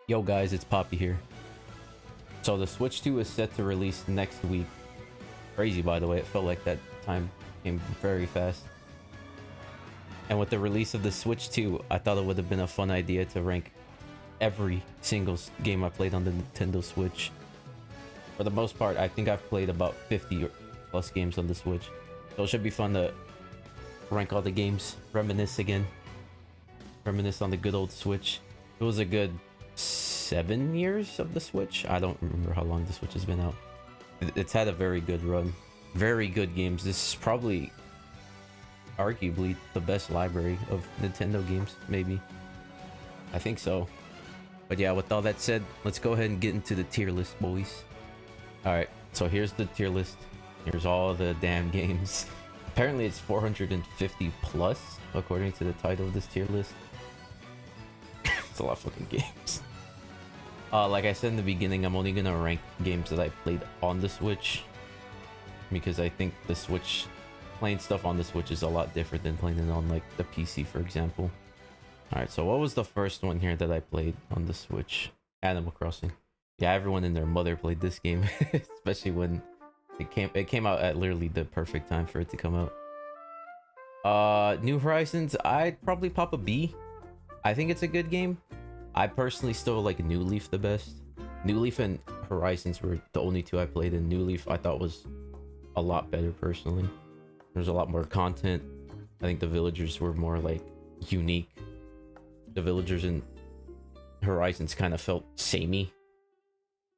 Yo guys, it's Poppy here. So the Switch 2 is set to release next week. Crazy, by the way, it felt like that time came very fast. And with the release of the Switch 2, I thought it would have been a fun idea to rank every single game I played on the Nintendo Switch. For the most part, I think I've played about 50 or plus games on the Switch. So it should be fun to rank all the games, reminisce again. Reminisce on the good old Switch. It was a good 7 years of the Switch. I don't remember how long the Switch has been out. It's had a very good run. Very good games. This is probably arguably the best library of Nintendo games, maybe. I think so. But yeah, with all that said, let's go ahead and get into the tier list, boys. Alright, so here's the tier list. Here's all the damn games. Apparently it's 450 plus, according to the title of this tier list. It's a lot of fucking games. Like I said in the beginning, I'm only gonna rank games that I played on the Switch, because I think the Switch, playing stuff on the Switch is a lot different than playing it on like the PC, for example. Alright, so what was the first one here that I played on the Switch? Animal Crossing. Yeah, everyone and their mother played this game, especially when it came out at literally the perfect time for it to come out. New Horizons, I'd probably pop a B. I think it's a good game. I personally still like New Leaf the best. New Leaf and Horizons were the only two I played, and New Leaf I thought was a lot better personally. There's a lot more content. I think the villagers were more like unique. The villagers in Horizons kind of felt samey.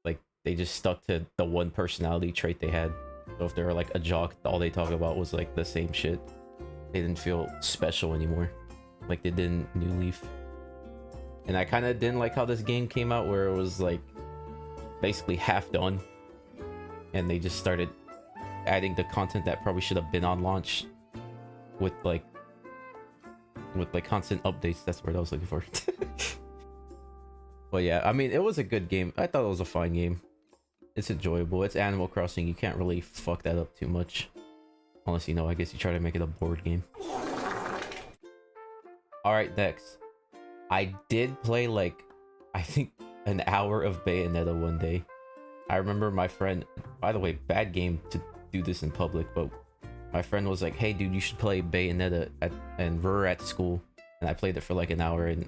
Like they just stuck to the one personality trait they had. So if they were like a jock, all they talk about was like the same shit. They didn't feel special anymore, like they did in New Leaf. And I kind of didn't like how this game came out, where it was like basically half done, and they just started adding the content that probably should have been on launch with like constant updates. That's what I was looking for. But yeah, I mean, it was a good game. I thought it was a fine game. It's enjoyable. It's Animal Crossing. You can't really fuck that up too much, unless, you know, I guess you try to make it a board game. All right, next. I did play like, I think, an hour of Bayonetta one day. I remember my friend, by the way, bad game to do this in public, but my friend was like, hey dude, you should play Bayonetta and we're at school. And I played it for like an hour, and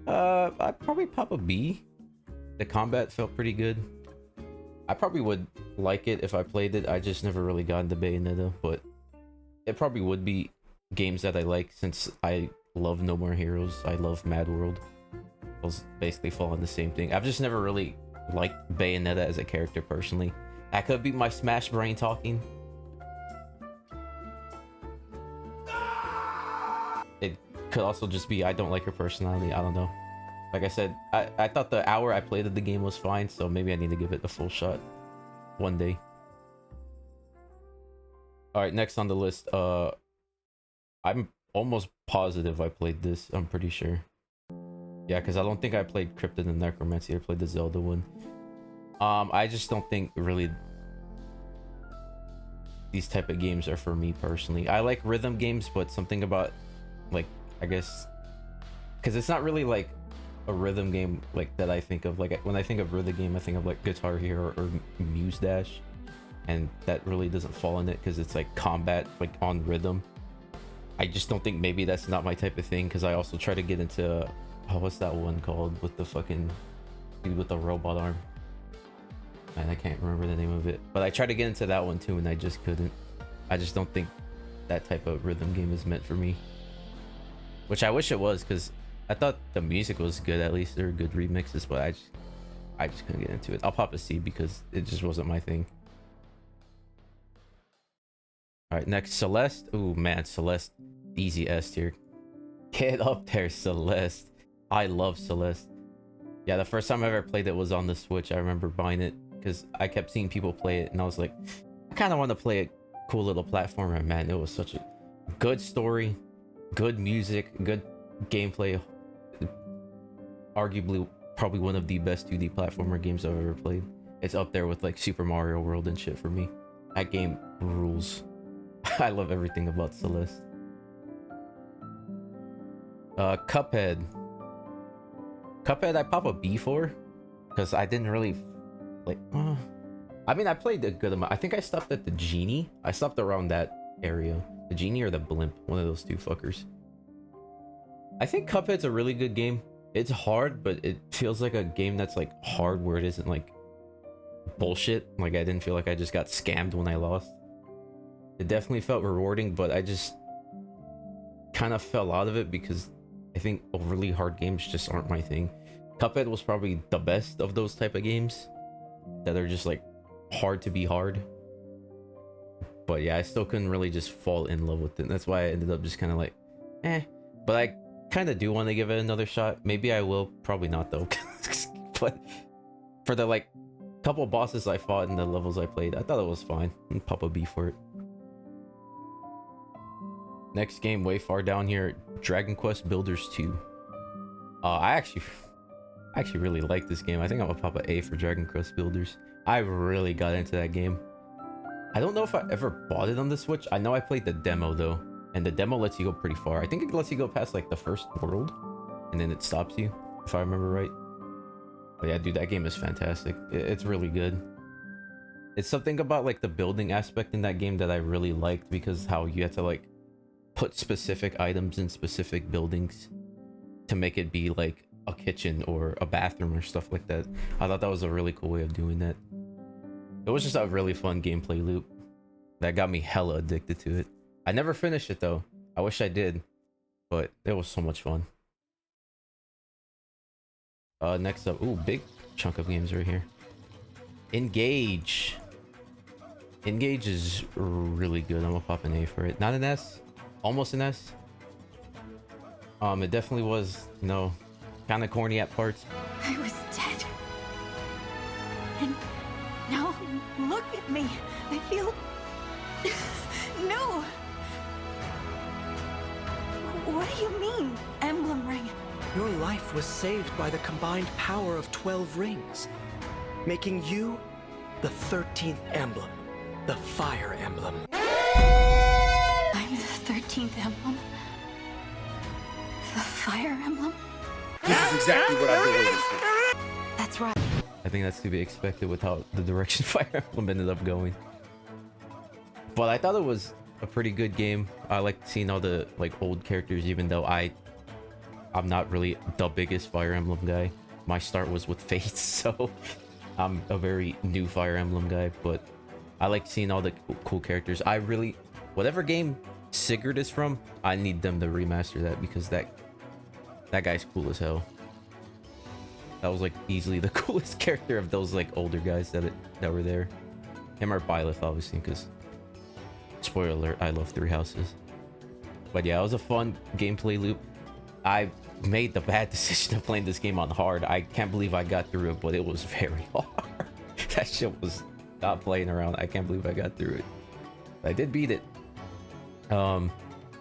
I'd probably pop a B. The combat felt pretty good. I probably would like it if I played it. I just never really got into Bayonetta, but it probably would be games that I like, since I love No More Heroes. I love Mad World. Those basically fall on the same thing. I've just never really liked Bayonetta as a character personally. That could be my Smash brain talking. It could also just be I don't like her personality. I don't know. Like I said, I thought the hour I played of the game was fine, so maybe I need to give it a full shot one day. Alright, next on the list, I'm almost positive I played this. I'm pretty sure. Yeah, because I don't think I played Cryptid and Necromancy. I played the Zelda one. I just don't think really these type of games are for me personally. I like rhythm games, but something about, like, I guess, because it's not really like a rhythm game like that I think of. Like when I think of rhythm game, I think of like Guitar Hero or Muse Dash, and that really doesn't fall in it because it's like combat, like on rhythm. I just don't think, maybe that's not my type of thing, because I also try to get into, oh, what's that one called with the fucking dude with the robot arm? Man, I can't remember the name of it, but I tried to get into that one too, and I just couldn't. I just don't think that type of rhythm game is meant for me, which I wish it was, because I thought the music was good. At least there were good remixes, but I just couldn't get into it. I'll pop a C because it just wasn't my thing. All right, next, Celeste. Oh man, Celeste, easy S tier. Get up there, Celeste. I love Celeste. Yeah, the first time I ever played it was on the Switch. I remember buying it because I kept seeing people play it, and I was like, I kind of want to play a cool little platformer. Man, it was such a good story, good music, good gameplay. Arguably, probably one of the best 2D platformer games I've ever played. It's up there with like Super Mario World and shit for me. That game rules. I love everything about Celeste. Cuphead. Cuphead, I pop a B for because I didn't really like. I mean, I played a good amount. I think I stopped at the genie. I stopped around that area. The genie or the blimp, one of those two fuckers. I think Cuphead's a really good game. It's hard, but it feels like a game that's like hard where it isn't like bullshit. Like I didn't feel like I just got scammed when I lost. It definitely felt rewarding, but I just kind of fell out of it because I think overly hard games just aren't my thing. Cuphead was probably the best of those type of games that are just like hard to be hard. But yeah, I still couldn't really just fall in love with it. That's why I ended up just kind of like, eh. But I kind of do want to give it another shot. Maybe I will. Probably not though. But for the like couple bosses I fought and the levels I played, I thought it was fine. I'll pop a B for it. Next game, way far down here, Dragon Quest Builders 2. I actually really like this game. I think I'm gonna pop an A for Dragon Quest Builders. I really got into that game. I don't know if I ever bought it on the Switch. I know I played the demo though, and the demo lets you go pretty far. I think it lets you go past like the first world, and then it stops you, if I remember right. But yeah, dude, that game is fantastic. It's really good. It's something about like the building aspect in that game that I really liked, because how you had to like put specific items in specific buildings to make it be like a kitchen or a bathroom or stuff like that. I thought that was a really cool way of doing that. It was just a really fun gameplay loop that got me hella addicted to it. I never finished it though. I wish I did, but it was so much fun. Next up, ooh, big chunk of games right here. Engage. Engage is really good. I'm gonna pop an A for it. Not an S, almost an S. It definitely was, you know, kind of corny at parts. I was dead. And now look at me. I feel no. What do you mean, emblem ring? Your life was saved by the combined power of 12 rings, making you the 13th emblem, the fire emblem. I'm the 13th emblem? The fire emblem? This is exactly what I've been waiting for. That's right. I think that's to be expected with how the direction Fire Emblem ended up going. But I thought it was a pretty good game. I liked seeing all the like old characters, even though I'm not really the biggest Fire Emblem guy. My start was with Fates, so I'm a very new Fire Emblem guy. But I like seeing all the cool characters. I really, whatever game Sigurd is from, I need them to remaster that, because that guy's cool as hell. That was like easily the coolest character of those like older guys that were there. Him or Byleth, obviously, because spoiler alert, I love Three Houses. But yeah, it was a fun gameplay loop. I made the bad decision of playing this game on hard. I can't believe I got through it, but it was very hard. That shit was not playing around. I can't believe I got through it. But I did beat it. Not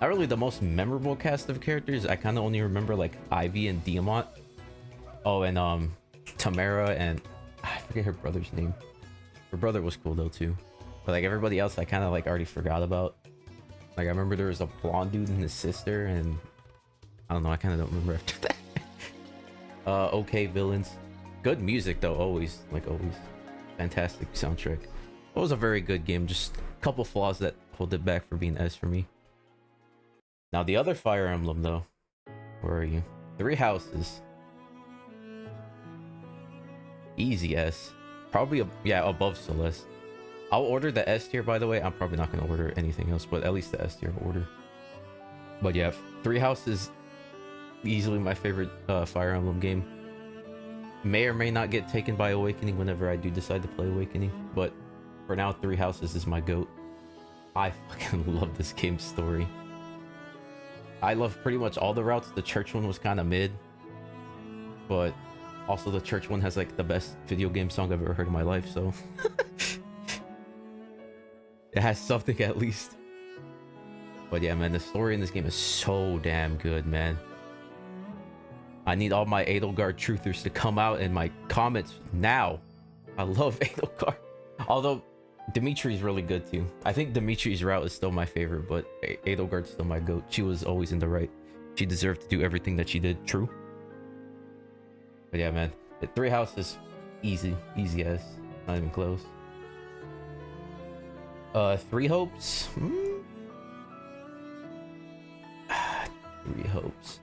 really the most memorable cast of characters. I kind of only remember like Ivy and Diamant. Oh, and Tamara, and I forget her brother's name. Her brother was cool though too. But like everybody else I kind of like already forgot about. Like I remember there was a blonde dude and his sister, and I don't know, I kind of don't remember after that. Okay, villains. Good music though, always, like always. Fantastic soundtrack. It was a very good game, just a couple flaws that hold it back for being S for me. Now the other Fire Emblem though, where are you? Three Houses. Easy S. Probably yeah, above Celeste. I'll order the S tier, by the way. I'm probably not going to order anything else, but at least the S tier I'll order. But yeah, Three Houses, easily my favorite Fire Emblem game. May or may not get taken by Awakening whenever I do decide to play Awakening, but for now, Three Houses is my GOAT. I fucking love this game's story. I love pretty much all the routes. The church one was kind of mid, but also the church one has like the best video game song I've ever heard in my life, so it has something at least. But yeah, man, the story in this game is so damn good, man. I need all my Edelgard truthers to come out in my comments now. I love Edelgard. Although Dimitri's really good too. I think Dimitri's route is still my favorite, but Edelgard's still my GOAT. She was always in the right. She deserved to do everything that she did. True. But yeah, man, the Three Houses, easy as, not even close. Three Hopes. Three Hopes.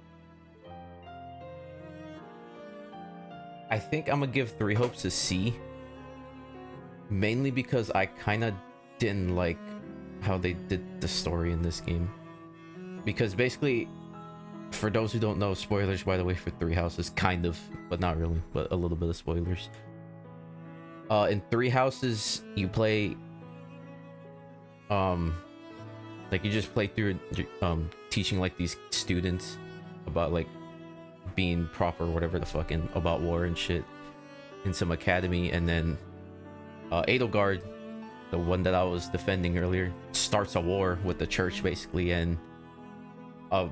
I think I'm gonna give Three Hopes a C. Mainly because I kind of didn't like how they did the story in this game. Because basically, for those who don't know, spoilers by the way for Three Houses, kind of, but not really, but a little bit of spoilers. In Three Houses, you play, like you just play through, teaching like these students about like being proper, whatever the fuck, and about war and shit in some academy, and then Edelgard, the one that I was defending earlier, starts a war with the church basically, and a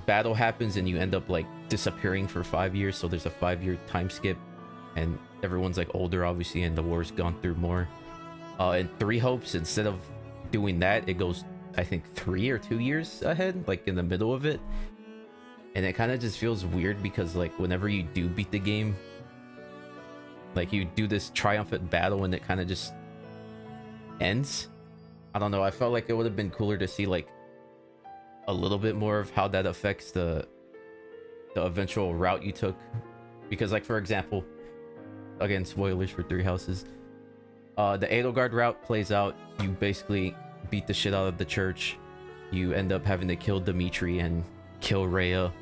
battle happens and you end up like disappearing for 5 years, so there's a 5-year time skip and everyone's like older obviously and the war's gone through more. In Three Hopes, instead of doing that, it goes I think 3 or 2 years ahead, like in the middle of it, and it kind of just feels weird because like whenever you do beat the game, like you do this triumphant battle and it kind of just ends. I don't know, I felt like it would have been cooler to see like a little bit more of how that affects the eventual route you took, because like for example, again spoilers for Three Houses, the Edelgard route plays out, you basically beat the shit out of the church, you end up having to kill Dimitri and kill Rhea.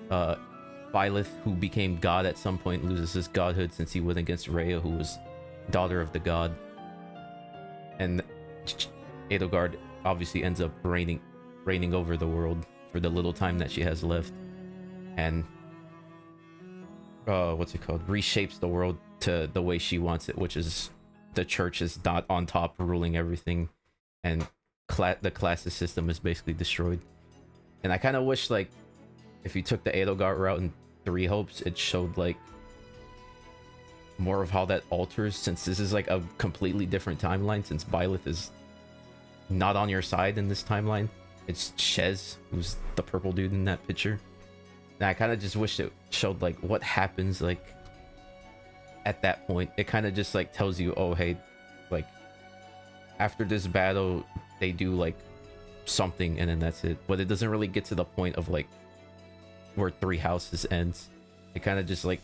Byleth, who became god at some point, loses his godhood since he went against Rhea, who was daughter of the god, and Edelgard obviously ends up reigning over the world for the little time that she has left, and what's it called, reshapes the world to the way she wants it, which is the church is not on top ruling everything, and the classist system is basically destroyed. And I kind of wish like if you took the Edelgard route in Three Hopes, it showed like more of how that alters, since this is like a completely different timeline, since Byleth is not on your side in this timeline. It's Shez, who's the purple dude in that picture. And I kind of just wish it showed like what happens like at that point. It kind of just like tells you, oh hey, like after this battle they do like something and then that's it. But it doesn't really get to the point of like where Three Houses ends. It kind of just like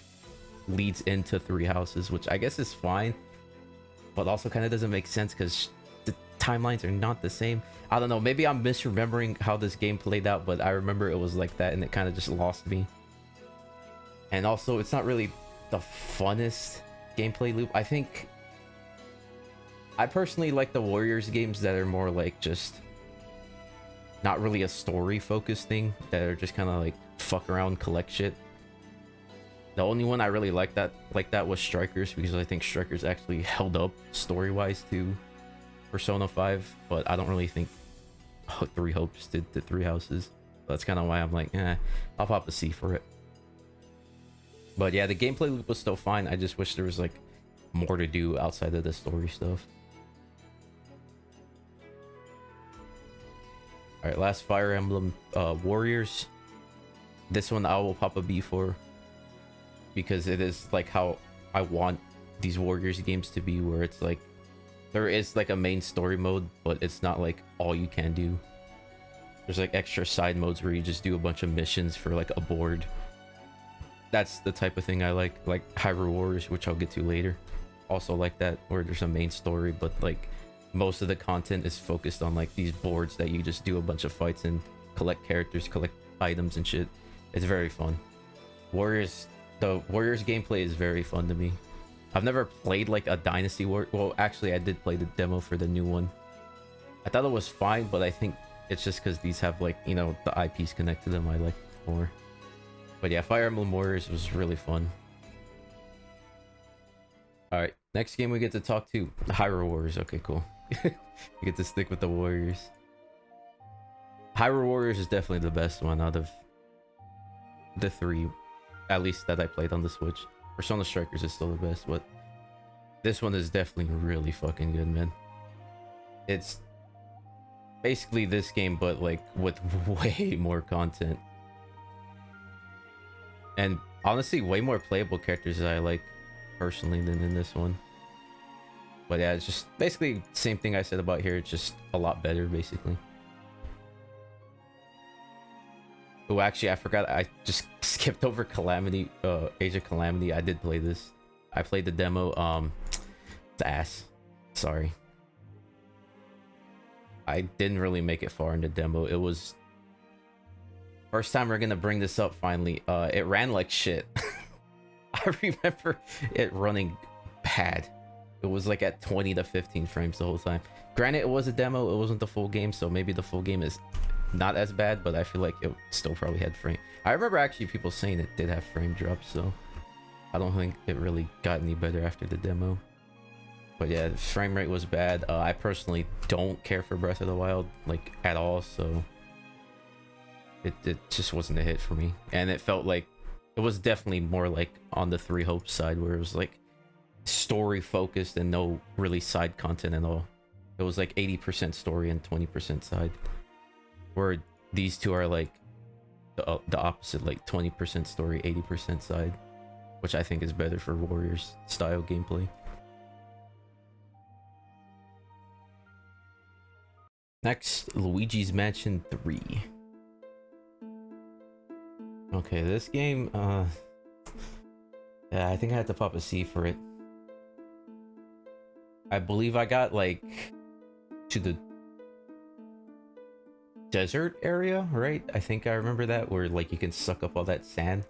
leads into Three Houses, which I guess is fine, but also kind of doesn't make sense because the timelines are not the same. I don't know, maybe I'm misremembering how this game played out, but I remember it was like that and it kind of just lost me. And also it's not really the funnest gameplay loop. I think I personally like the Warriors games that are more like just not really a story focused thing, that are just kind of like fuck around, collect shit. The only one I really liked that was Strikers, because I think Strikers actually held up story wise to Persona 5, but I don't really think Three Hopes did the Three Houses. That's kind of why I'm like, I'll pop a C for it. But yeah, the gameplay loop was still fine. I just wish there was like more to do outside of the story stuff. All right, last Fire Emblem, Warriors. This one I will pop a B for, because it is like how I want these Warriors games to be, where it's like there is like a main story mode, but it's not like all you can do. There's like extra side modes where you just do a bunch of missions for like a board. That's the type of thing I like Hyrule Warriors, which I'll get to later. Also like that, where there's a main story, but like most of the content is focused on like these boards that you just do a bunch of fights and collect characters, collect items and shit. It's very fun. The Warriors gameplay is very fun to me. I've never played like a Dynasty War. Well, actually I did play the demo for the new one. I thought it was fine, but I think it's just because these have like, you know, the IPs connected to them I like more. But yeah, Fire Emblem Warriors was really fun. Alright, next game we get to talk to Hyrule Warriors. Okay, cool. We get to stick with the Warriors. Hyrule Warriors is definitely the best one out of the three, at least that I played on the Switch. Persona Strikers is still the best, but this one is definitely really fucking good, man. It's basically this game, but like with way more content. And Honestly, way more playable characters that I like personally than in this one. But yeah, it's just basically same thing I said about here. It's just a lot better, basically. Oh, actually, I forgot. I just skipped over Calamity, Age of Calamity. I did play this. I played the demo. It's ass. Sorry. I didn't really make it far in the demo. It was first time we're gonna bring this up finally. It ran like shit. I remember it running bad. It was like at 20 to 15 frames the whole time. Granted, it was a demo. It wasn't the full game, so maybe the full game is not as bad, but I feel like it still probably had frame. I remember actually people saying it did have frame drops, so I don't think it really got any better after the demo. But yeah, the frame rate was bad. I personally don't care for Breath of the Wild like at all, so it just wasn't a hit for me. And it felt like it was definitely more like on the Three Hopes side, where it was like story focused and no really side content at all. It was like 80% story and 20% side, where these two are like the opposite, like 20% story, 80% side, which I think is better for Warriors style gameplay. Next, Luigi's Mansion 3. Okay, this game, yeah, I think I had to pop a C for it. I believe I got like to the desert area, right? I think I remember that, where like you can suck up all that sand.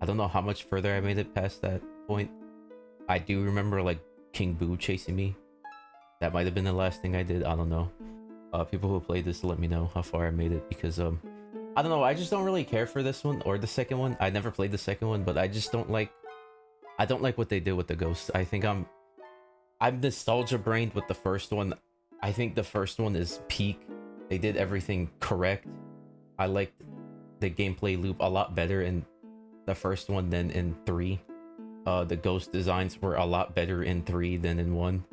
I don't know how much further I made it past that point. I do remember like King Boo chasing me. That might have been the last thing I did. I don't know. People who played this, let me know how far I made it, because I don't know, I just don't really care for this one or the second one. I never played the second one, but I just don't like what they did with the ghosts. I think I'm nostalgia brained with the first one. I think the first one is peak. They did everything correct. I liked the gameplay loop a lot better in the first one than in 3. The ghost designs were a lot better in 3 than in 1.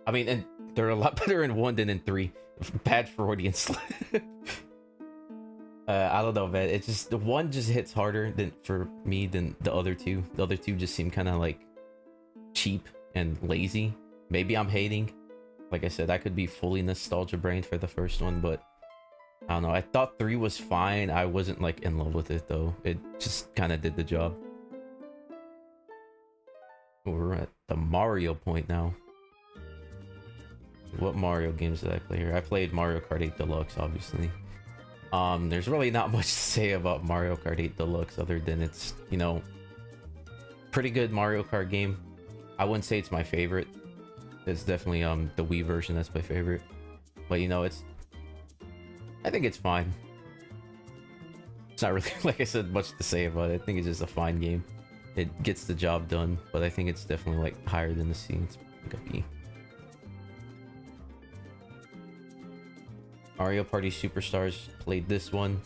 I mean, and they're a lot better in 1 than in 3. Bad Freudian slip. I don't know, man. It's just the one just hits harder than for me than the other two. The other two just seem kind of like cheap and lazy. Maybe I'm hating. Like I said, I could be fully nostalgia brained for the first one, but I don't know. I thought 3 was fine. I wasn't like in love with it though. It just kind of did the job. We're at the Mario point now. What Mario games did I play here? I played Mario Kart 8 Deluxe, obviously. There's really not much to say about Mario Kart 8 Deluxe other than it's, you know, pretty good Mario Kart game. I wouldn't say it's my favorite. It's definitely the Wii version that's my favorite. But you know, I think it's fine. It's not really, like I said, much to say about it. I think it's just a fine game. It gets the job done, but I think it's definitely like higher than the C. It's like a B. Mario Party Superstars, played this one.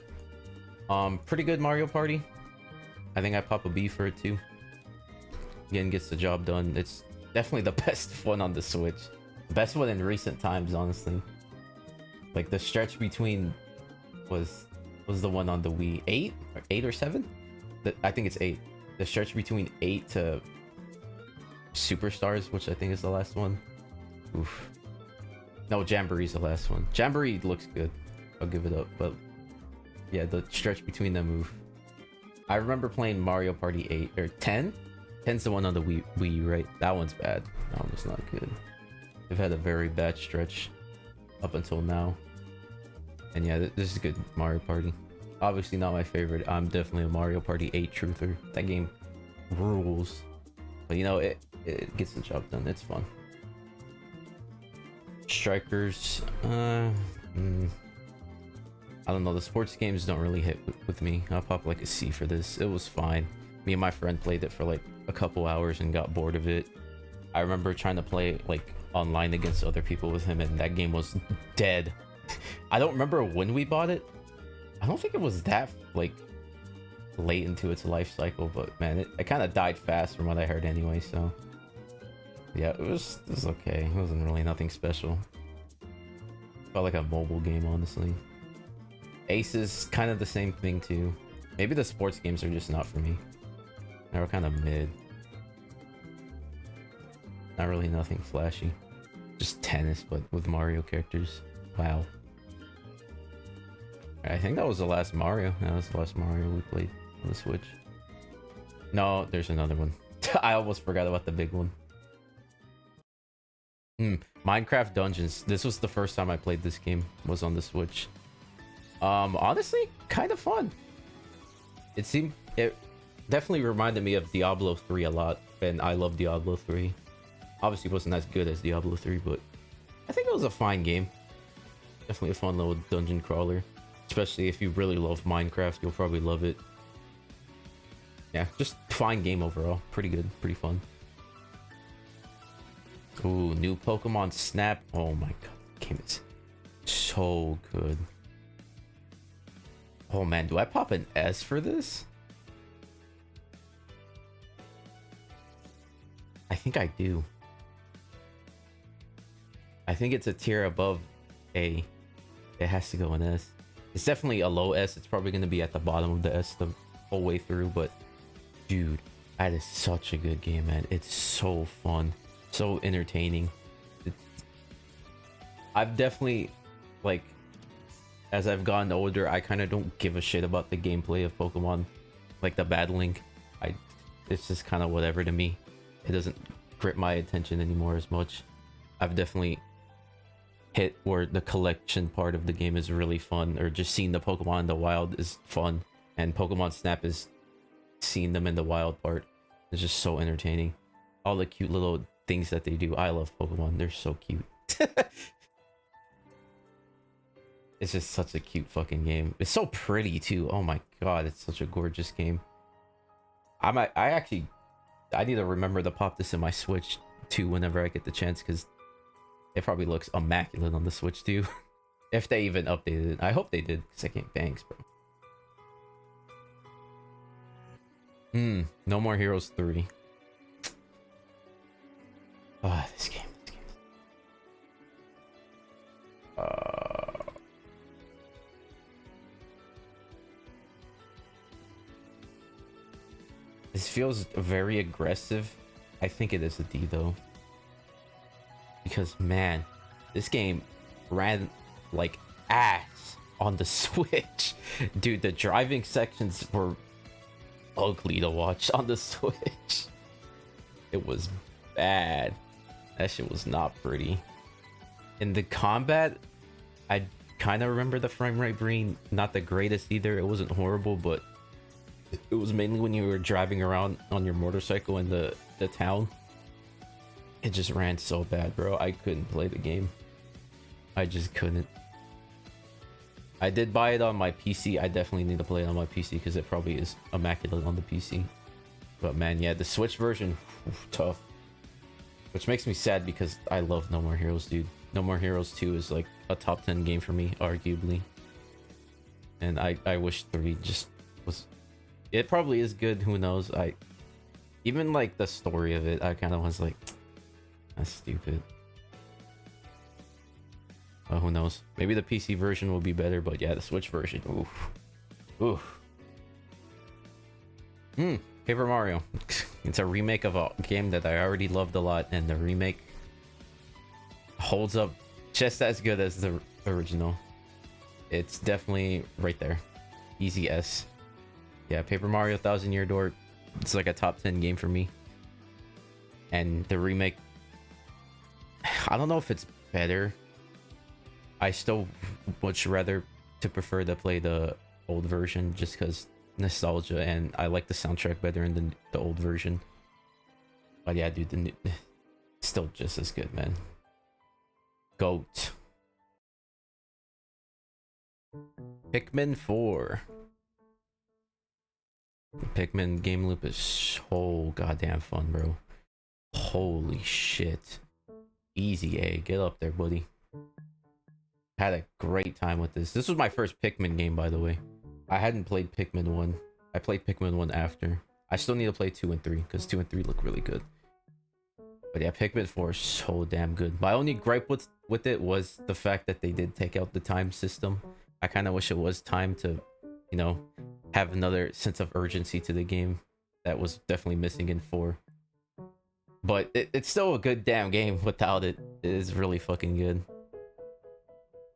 Pretty good Mario Party. I think I pop a B for it too. Again, gets the job done. It's definitely the best one on the Switch. The best one in recent times, honestly. Like the stretch between was the one on the Wii. 8 or 7? I think it's 8. The stretch between 8 to Superstars, which I think is the last one. Oof. No, Jamboree's the last one. Jamboree looks good. I'll give it up. But yeah, the stretch between them move. I remember playing Mario Party 8 or 10. 10's the one on the Wii U, right? That one's bad. That one was not good. They've had a very bad stretch up until now. And yeah, this is a good Mario Party. Obviously not my favorite. I'm definitely a Mario Party 8 truther. That game rules. But you know, it gets the job done. It's fun. Strikers, I don't know, the sports games don't really hit with me. I'll pop like a C for this. It was fine. Me and my friend played it for like a couple hours and got bored of it. I remember trying to play like online against other people with him, and that game was dead. I don't remember when we bought it. I don't think it was that like late into its life cycle, but man, it kind of died fast from what I heard anyway, so yeah, it was okay. It wasn't really nothing special. Felt like a mobile game, honestly. Ace is kind of the same thing too. Maybe the sports games are just not for me. They were kind of mid. Not really nothing flashy. Just tennis, but with Mario characters. Wow. I think that was the last Mario. That was the last Mario we played on the Switch. No, there's another one. I almost forgot about the big one. Minecraft Dungeons. This was the first time I played this game. Was on the Switch. Honestly, kind of fun. It definitely reminded me of Diablo 3 a lot, and I love Diablo 3. Obviously, it wasn't as good as Diablo 3, but I think it was a fine game. Definitely a fun little dungeon crawler. Especially if you really love Minecraft, you'll probably love it. Yeah, just fine game overall. Pretty good, pretty fun. Ooh, new Pokemon Snap. Oh my god, the game is so good. Oh man, do I pop an S for this? I think I do. I think it's a tier above A. It has to go an S. It's definitely a low S. It's probably going to be at the bottom of the S the whole way through, but dude, that is such a good game, man. It's so fun, so entertaining. I've definitely, like, as I've gotten older, I kind of don't give a shit about the gameplay of Pokemon, like the battling. It's just kind of whatever to me. It doesn't grip my attention anymore as much. I've definitely hit where the collection part of the game is really fun, or just seeing the Pokemon in the wild is fun, and Pokemon Snap is seeing them in the wild part. It's just so entertaining. All the cute little things that they do. I love Pokemon. They're so cute. It's just such a cute fucking game. It's so pretty too. Oh my god, it's such a gorgeous game. I need to remember to pop this in my Switch too whenever I get the chance, because it probably looks immaculate on the Switch too. If they even updated it. I hope they did, because I can't. Thanks, bro. No More Heroes 3. Ah, this game. This feels very aggressive. I think it is a D though. Because man, this game ran like ass on the Switch. Dude, the driving sections were ugly to watch on the Switch. It was bad. That shit was not pretty. In the combat, I kind of remember the frame rate being not the greatest either. It wasn't horrible, but it was mainly when you were driving around on your motorcycle in the town. It just ran so bad, bro. I couldn't play the game. I just couldn't. I did buy it on my PC. I definitely need to play it on my PC because it probably is immaculate on the PC. But man, yeah, the Switch version, tough. Which makes me sad because I love No More Heroes, dude. No More Heroes 2 is like a top 10 game for me, arguably. And I wish 3 just was... It probably is good, who knows. Even like the story of it, I kind of was like, that's stupid. Oh, who knows? Maybe the PC version will be better, but yeah, the Switch version, oof. Paper Mario. It's a remake of a game that I already loved a lot, and the remake holds up just as good as the original. It's definitely right there. Easy S. Yeah, Paper Mario Thousand Year Door. It's like a top 10 game for me. And the remake, I don't know if it's better. I still much rather to prefer to play the old version just because nostalgia, and I like the soundtrack better in the old version. But yeah, dude, still just as good, man. GOAT. Pikmin 4. Pikmin game loop is so goddamn fun, bro. Holy shit. Easy A. Get up there, buddy. Had a great time with this. This was my first Pikmin game, by the way. I hadn't played Pikmin 1. I played Pikmin 1 after. I still need to play 2 and 3, because 2 and 3 look really good. But yeah, Pikmin 4 is so damn good. My only gripe with it was the fact that they did take out the time system. I kind of wish it was time to, you know, have another sense of urgency to the game that was definitely missing in 4. But it's still a good damn game without it. It is really fucking good.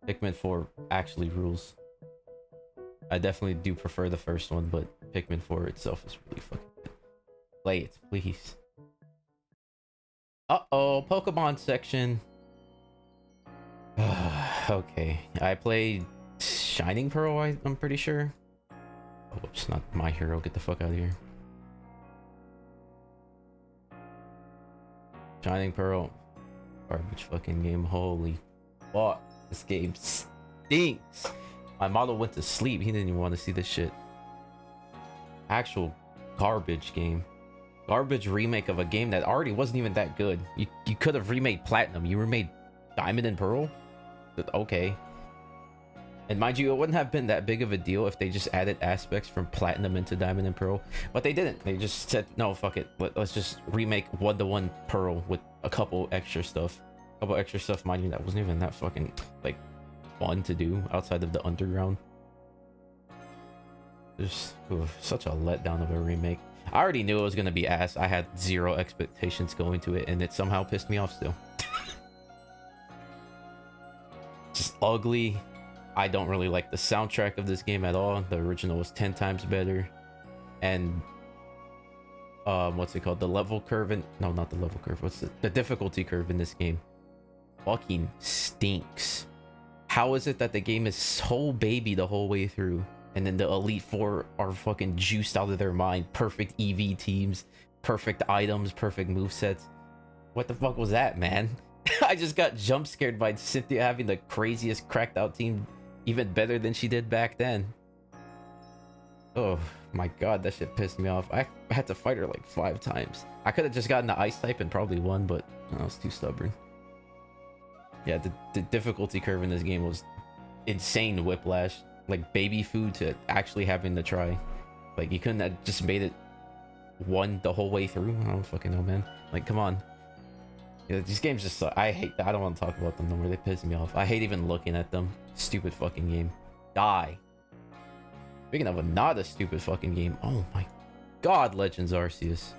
Pikmin 4 actually rules. I definitely do prefer the first one, but Pikmin 4 itself is really fucking good. Play it, please. Uh-oh, Pokemon section. Okay, I played Shining Pearl, I'm pretty sure. Oh, whoops, not My Hero. Get the fuck out of here. Shining Pearl. Garbage fucking game. Holy fuck. This game stinks. My model went to sleep. He didn't even want to see this shit. Actual garbage game. Garbage remake of a game that already wasn't even that good. You could have remade Platinum. You remade Diamond and Pearl? Okay. And mind you, it wouldn't have been that big of a deal if they just added aspects from Platinum into Diamond and Pearl. But they didn't. They just said, no, fuck it. Let's just remake 1-to-1 Pearl with a couple extra stuff. A couple extra stuff, mind you, that wasn't even that fucking, like, fun to do outside of the underground. Just such a letdown of a remake. I already knew it was going to be ass. I had zero expectations going to it, and it somehow pissed me off still. Just ugly. I don't really like the soundtrack of this game at all. The original was 10 times better. And what's it called? The level curve in... No, not the level curve. What's the difficulty curve in this game? Fucking stinks. How is it that the game is so baby the whole way through? And then the Elite Four are fucking juiced out of their mind. Perfect EV teams, perfect items, perfect movesets. What the fuck was that, man? I just got jump scared by Cynthia having the craziest cracked out team, even better than she did back then. Oh my god, that shit pissed me off. I had to fight her like 5 times. I could have just gotten the ice type and probably won, but I was too stubborn. Yeah, the difficulty curve in this game was insane whiplash. Like baby food to actually having to try. Like you couldn't have just made it 1 the whole way through. I don't fucking know, man. Like come on. Yeah, these games just suck. I hate that. I don't want to talk about them no more. They piss me off. I hate even looking at them. Stupid fucking game. Die. Speaking of not a stupid fucking game. Oh my god, Legends Arceus.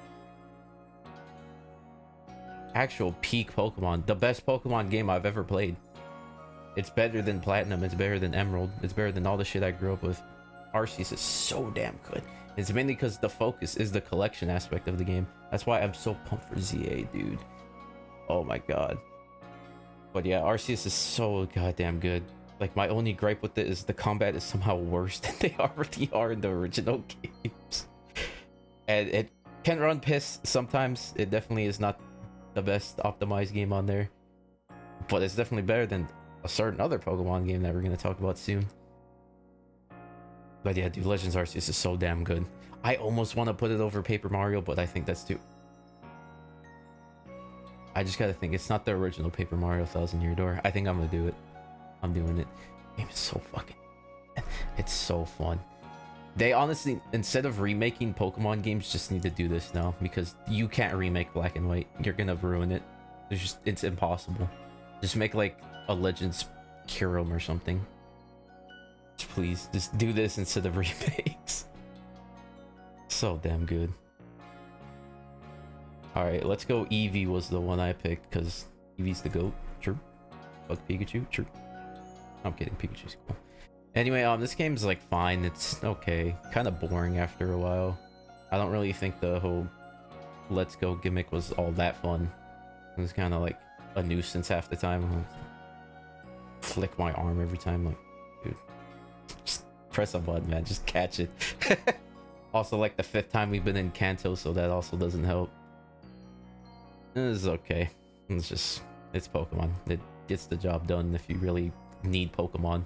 Actual peak Pokemon. The best Pokemon game I've ever played. It's better than Platinum. It's better than Emerald. It's better than all the shit I grew up with. Arceus is so damn good. It's mainly because the focus is the collection aspect of the game. That's why I'm so pumped for ZA, dude. Oh my god. But yeah, Arceus is so goddamn good. Like my only gripe with it is the combat is somehow worse than they already are in the original games. And it can run piss sometimes. It definitely is not the best optimized game on there. But it's definitely better than a certain other Pokemon game that we're going to talk about soon. But yeah, dude, Legends Arceus is so damn good. I almost want to put it over Paper Mario, but I think that's too... I just gotta think, it's not the original Paper Mario Thousand Year Door. I think I'm gonna do it. I'm doing it. The game is so fucking... It's so fun. They honestly, instead of remaking Pokemon games, just need to do this now. Because you can't remake Black and White. You're gonna ruin it. It's impossible. Just make like a Legends Kyurem or something. Please, just do this instead of remakes. So damn good. Alright, let's go. Eevee was the one I picked because Eevee's the GOAT. True. Fuck Pikachu. True. I'm kidding. Pikachu's cool. Anyway, this game's like fine. It's okay. Kind of boring after a while. I don't really think the whole Let's Go gimmick was all that fun. It was kind of like a nuisance half the time. I'd flick my arm every time. Like, dude, just press a button, man. Just catch it. Also, like the 5th time we've been in Kanto, so that also doesn't help. It's okay. It's Pokemon. It gets the job done if you really need Pokemon.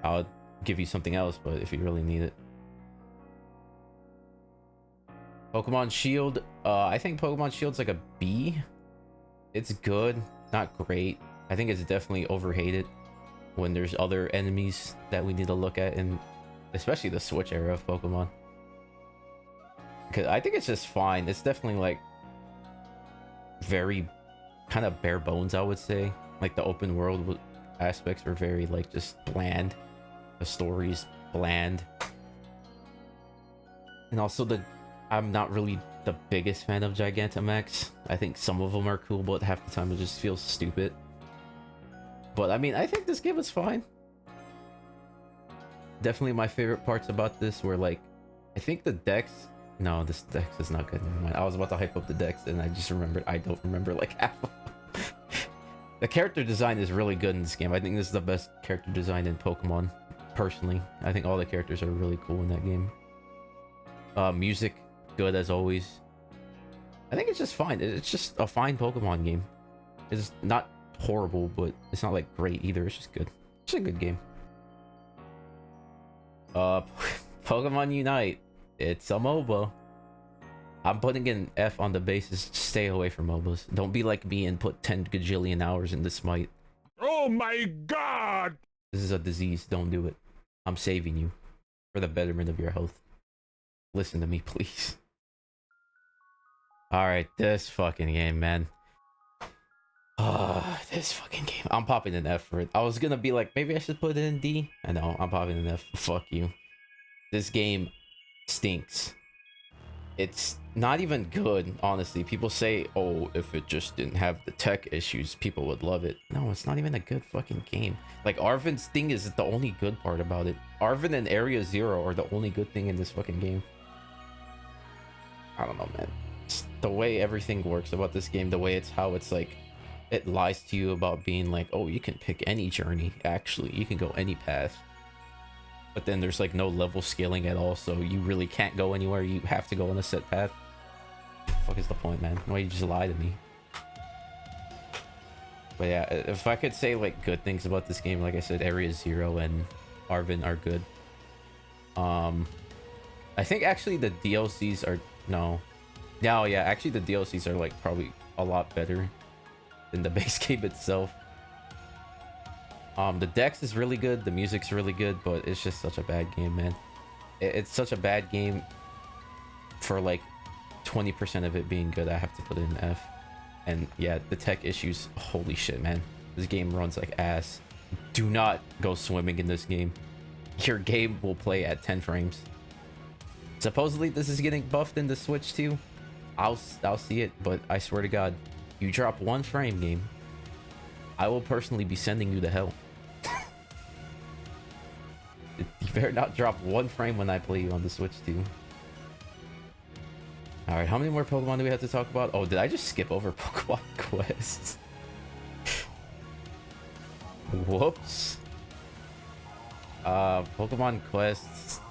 I'll give you something else, but if you really need it. Pokemon Shield. I think Pokemon Shield's like a B. It's good, not great. I think it's definitely overhated when there's other enemies that we need to look at, and especially the Switch era of Pokemon. Because I think it's just fine. It's definitely like very kind of bare bones, I would say. Like the open world aspects were very like just bland. The story's bland. And also the I'm not really the biggest fan of Gigantamax. I think some of them are cool, but half the time it just feels stupid. But I mean, I think this game was fine. Definitely my favorite parts about this were like, I think the dex. No, this dex is not good. Never mind. I was about to hype up the dex and I just remembered I don't remember like half of them. The character design is really good in this game. I think this is the best character design in Pokemon, personally. I think all the characters are really cool in that game. Music, good as always. I think it's just fine. It's just a fine Pokemon game. It's not horrible, but it's not like great either. It's just good. It's a good game. Pokemon Unite. It's a MOBA. I'm putting an F on the basis. Stay away from MOBAs. Don't be like me and put 10 gajillion hours into Smite. Oh my god! This is a disease. Don't do it. I'm saving you for the betterment of your health. Listen to me, please. Alright, this fucking game, man. This fucking game. I'm popping an F for it. I was gonna be like, maybe I should put it in D. I know, I'm popping an F. Fuck you. This game stinks. It's not even good, honestly. People say, oh, if it just didn't have the tech issues, people would love it. No, it's not even a good fucking game. Like, Arven's thing is the only good part about it. Arven and Area Zero are the only good thing in this fucking game. I don't know, man. It's the way everything works about this game, the way it's how it's like, it lies to you about being like, oh, you can pick any journey. Actually, you can go any path. But then there's like no level scaling at all, so you really can't go anywhere. You have to go on a set path. What the fuck is the point, man? Why you just lie to me? But yeah, if I could say like good things about this game, like I said, Area Zero and Arven are good. I think actually the DLCs are yeah, actually the DLCs are like probably a lot better than the base game itself. The dex is really good, the music's really good, but it's just such a bad game, man. It's such a bad game for like 20% of it being good. I have to put it in F. And yeah, the tech issues, holy shit, man. This game runs like ass. Do not go swimming in this game. Your game will play at 10 frames. Supposedly this is getting buffed in the Switch too. I'll see it, but I swear to God, you drop 1 frame, game, I will personally be sending you to hell. You better not drop 1 frame when I play you on the Switch too. Alright, how many more Pokemon do we have to talk about? Oh, did I just skip over Pokemon Quest? Whoops. Pokemon Quest,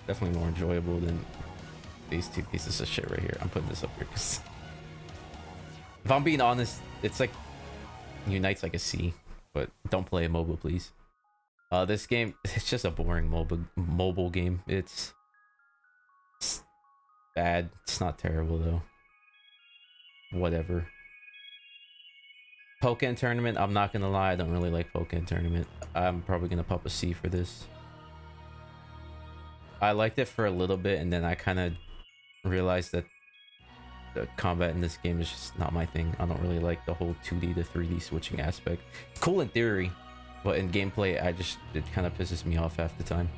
definitely more enjoyable than these two pieces of shit right here. I'm putting this up here because if I'm being honest, it's like Unite's like a C, but don't play a mobile, please. This game, it's just a boring mobile game. It's bad. It's not terrible though. Whatever. Pokken Tournament, I'm not gonna lie, I don't really like Pokken Tournament. I'm probably gonna pop a C for this. I liked it for a little bit, and then I kind of realized that the combat in this game is just not my thing. I don't really like the whole 2D to 3D switching aspect. It's cool in theory, but in gameplay, it kind of pisses me off half the time.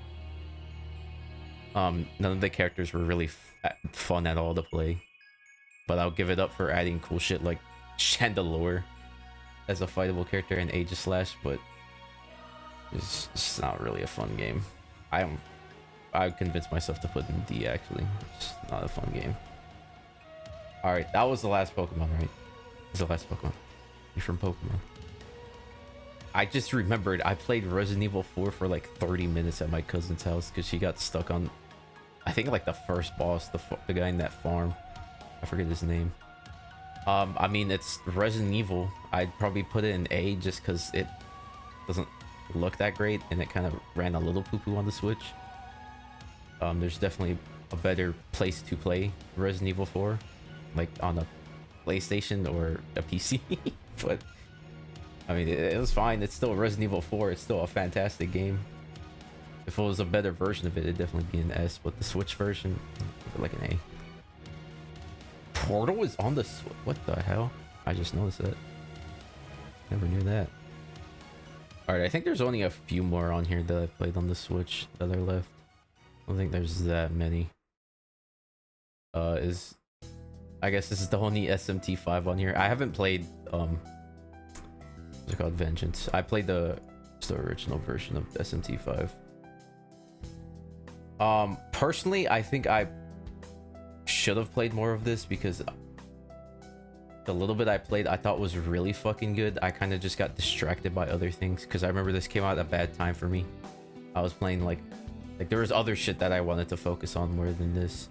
None of the characters were really fun at all to play, but I'll give it up for adding cool shit like Chandelure as a fightable character in Aegislash, but it's not really a fun game. I convinced myself to put in D, actually. It's not a fun game. Alright, that was the last Pokemon, right? It's the last Pokemon. You're from Pokemon. I just remembered I played Resident Evil 4 for like 30 minutes at my cousin's house because she got stuck on, I think, like the first boss, the guy in that farm. I forget his name. I mean, it's Resident Evil. I'd probably put it in A just because it doesn't look that great and it kind of ran a little poo-poo on the Switch. There's definitely a better place to play Resident Evil 4, like on a PlayStation or a PC. But I mean, it was fine. It's still Resident Evil 4. It's still a fantastic game. If it was a better version of it, it'd definitely be an S, but the Switch version, like an A. Portal is on the Switch. What the hell? I just noticed that. Never knew that. Alright, I think there's only a few more on here that I played on the Switch that are left. I don't think there's that many. is I guess this is the only SMT5 on here. I haven't played what's it called, Vengeance. I played the original version of SMT5. Personally, I think I should have played more of this because the little bit I played I thought was really fucking good. I kind of just got distracted by other things because I remember this came out at a bad time for me. I was playing like there was other shit that I wanted to focus on more than this,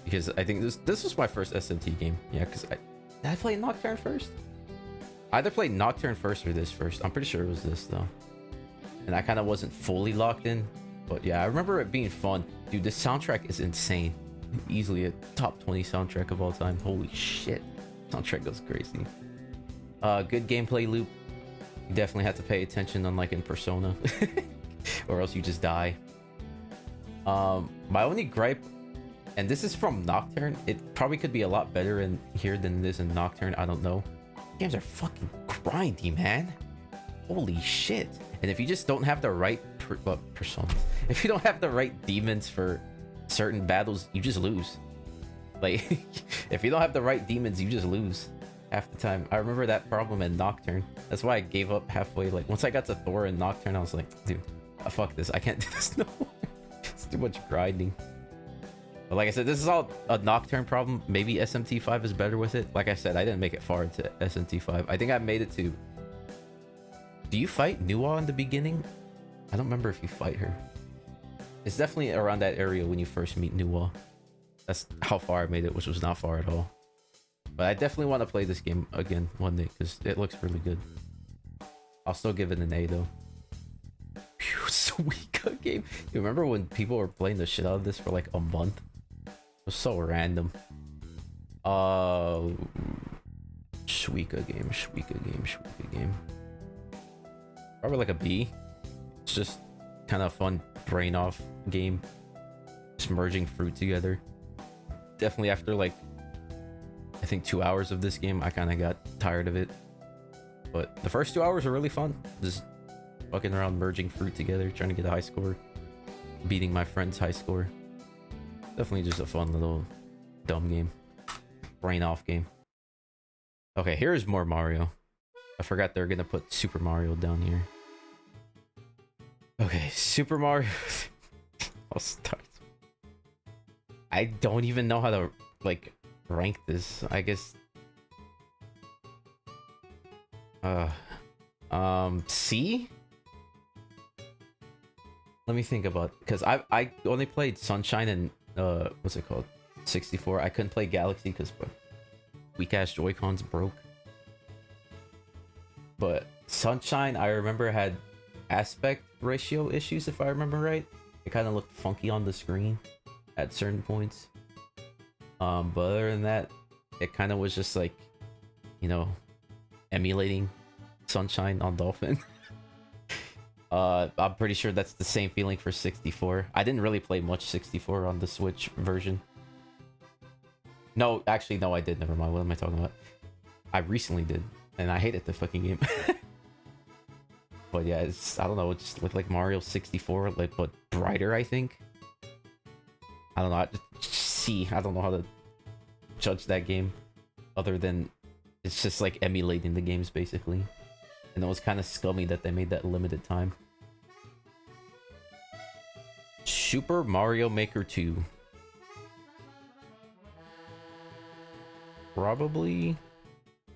because I think this was my first SMT game. Yeah, because did I play Nocturne first? I either played Nocturne first or this first. I'm pretty sure it was this though, and I kind of wasn't fully locked in. But yeah, I remember it being fun. Dude, this soundtrack is insane. Easily a top 20 soundtrack of all time. Holy shit. Soundtrack goes crazy. Good gameplay loop. You definitely have to pay attention, unlike in Persona. Or else you just die. My only gripe, and this is from Nocturne, it probably could be a lot better in here than this in Nocturne, I don't know. Games are fucking grindy, man. Holy shit. And if you just don't have the right personas, if you don't have the right demons for certain battles, you just lose. Like, if you don't have the right demons, you just lose half the time. I remember that problem in Nocturne. That's why I gave up halfway. Like, once I got to Thor in Nocturne, I was like, dude, fuck this. I can't do this no more. It's too much grinding. But like I said, this is all a Nocturne problem. Maybe SMT5 is better with it. Like I said, I didn't make it far into SMT5. I think I made it to... Do you fight Nuwa in the beginning? I don't remember if you fight her. It's definitely around that area when you first meet Nuwa. That's how far I made it, which was not far at all. But I definitely want to play this game again one day because it looks really good. I'll still give it an A though. Phew, Suika game. You remember when people were playing the shit out of this for like a month? It was so random. Suika game. Probably like a B. It's just kind of fun brain off game. Just merging fruit together. Definitely after like I think 2 hours of this game, I kind of got tired of it. But the first 2 hours are really fun. Just fucking around merging fruit together, trying to get a high score, beating my friend's high score. Definitely just a fun little dumb game. Brain off game. Okay, here's more Mario. I forgot they're gonna put Super Mario down here. Okay, Super Mario. I'll start. I don't even know how to like rank this. I guess C? Let me think about, because I only played Sunshine and what's it called? 64. I couldn't play Galaxy because weak ass Joy-Cons broke. But Sunshine, I remember, had aspect ratio issues, if I remember right. It kind of looked funky on the screen at certain points. But other than that, it kind of was just like, you know, emulating Sunshine on Dolphin. I'm pretty sure that's the same feeling for 64. I didn't really play much 64 on the Switch version. No, actually, no, I did. Never mind. What am I talking about? I recently did, and I hated the fucking game. But yeah, it's, I don't know, it just looked like Mario 64, like, but brighter, I think. I don't know. I don't know how to judge that game, other than it's just like emulating the games basically. And it was kind of scummy that they made that limited time. Super Mario Maker 2. Probably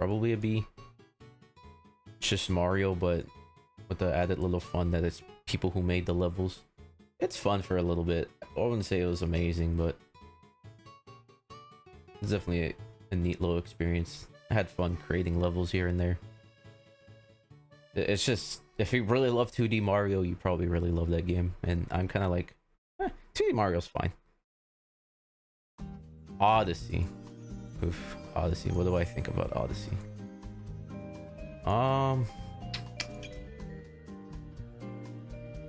a B. It's just Mario, but with the added little fun that it's people who made the levels. It's fun for a little bit. I wouldn't say it was amazing, but it's definitely a neat little experience. I had fun creating levels here and there. It's just, if you really love 2D Mario, you probably really love that game. And I'm kind of like, 2D Mario's fine. Odyssey. Oof, Odyssey. What do I think about Odyssey?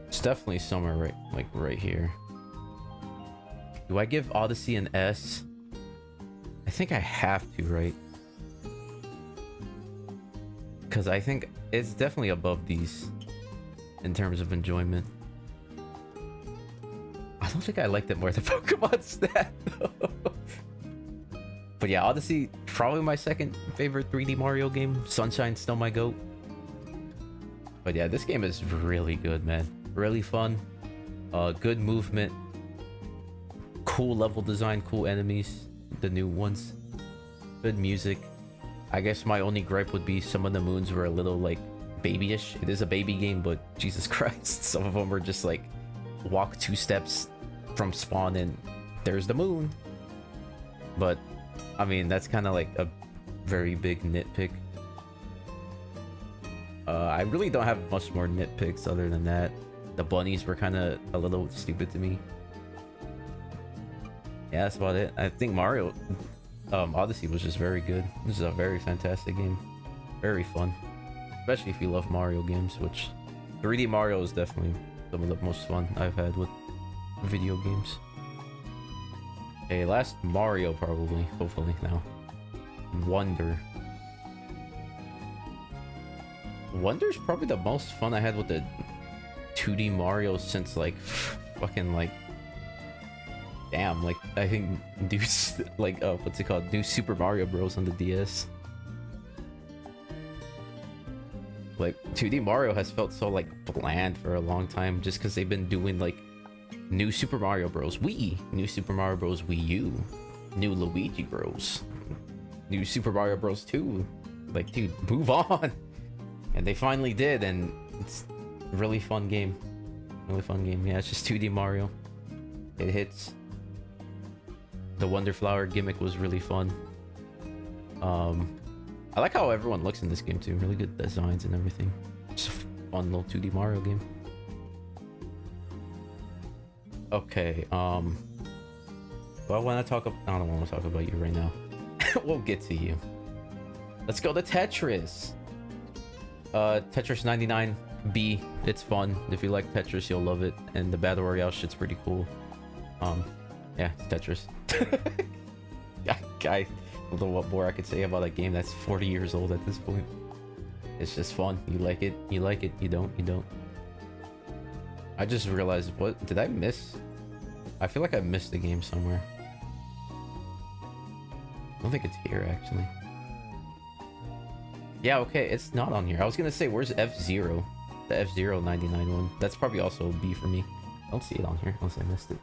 It's definitely somewhere right here. Do I give Odyssey an S? I think I have to, right? Because I think it's definitely above these in terms of enjoyment. I don't think I liked it more than Pokemon Snap, though. But yeah, Odyssey, probably my second favorite 3D Mario game. Sunshine's still my GOAT. But yeah, this game is really good, man. Really fun. Good movement. Cool level design, cool enemies. The new ones. Good music. I guess my only gripe would be some of the moons were a little, like, babyish. It is a baby game, but Jesus Christ. Some of them were just, like, walk 2 steps from spawn and there's the moon. But, I mean, that's kind of like a very big nitpick. I really don't have much more nitpicks other than that. The bunnies were kind of a little stupid to me. Yeah, that's about it. I think Mario Odyssey was just very good. This is a very fantastic game. Very fun. Especially if you love Mario games, which 3D Mario is definitely some of the most fun I've had with video games. Okay, last Mario probably, hopefully now. Wonder. Wonder's probably the most fun I had with the 2D Mario since like fucking like damn, like I think what's it called? New Super Mario Bros on the DS. Like 2D Mario has felt so like bland for a long time just because they've been doing like New Super Mario Bros. Wii, New Super Mario Bros. Wii U, New Luigi Bros, New Super Mario Bros. 2. Like, dude, move on. And they finally did, and it's a really fun game. Really fun game. Yeah, it's just 2D Mario. It hits. The Wonder Flower gimmick was really fun. I like how everyone looks in this game too. Really good designs and everything. Just a fun little 2D Mario game. Okay, well, I want to talk I don't want to talk about you right now. We'll get to you. Let's go to Tetris. Tetris 99B. It's fun. If you like Tetris, you'll love it. And the Battle Royale shit's pretty cool. Yeah, it's Tetris. I don't know what more I could say about that game that's 40 years old at this point. It's just fun. You like it, you like it. You don't, you don't. I just realized, what did I miss? I feel like I missed the game somewhere. I don't think it's here actually. Yeah, okay, it's not on here. I was gonna say, where's F-Zero? The F-Zero 99 one. That's probably also a B for me. I don't see it on here unless I missed it.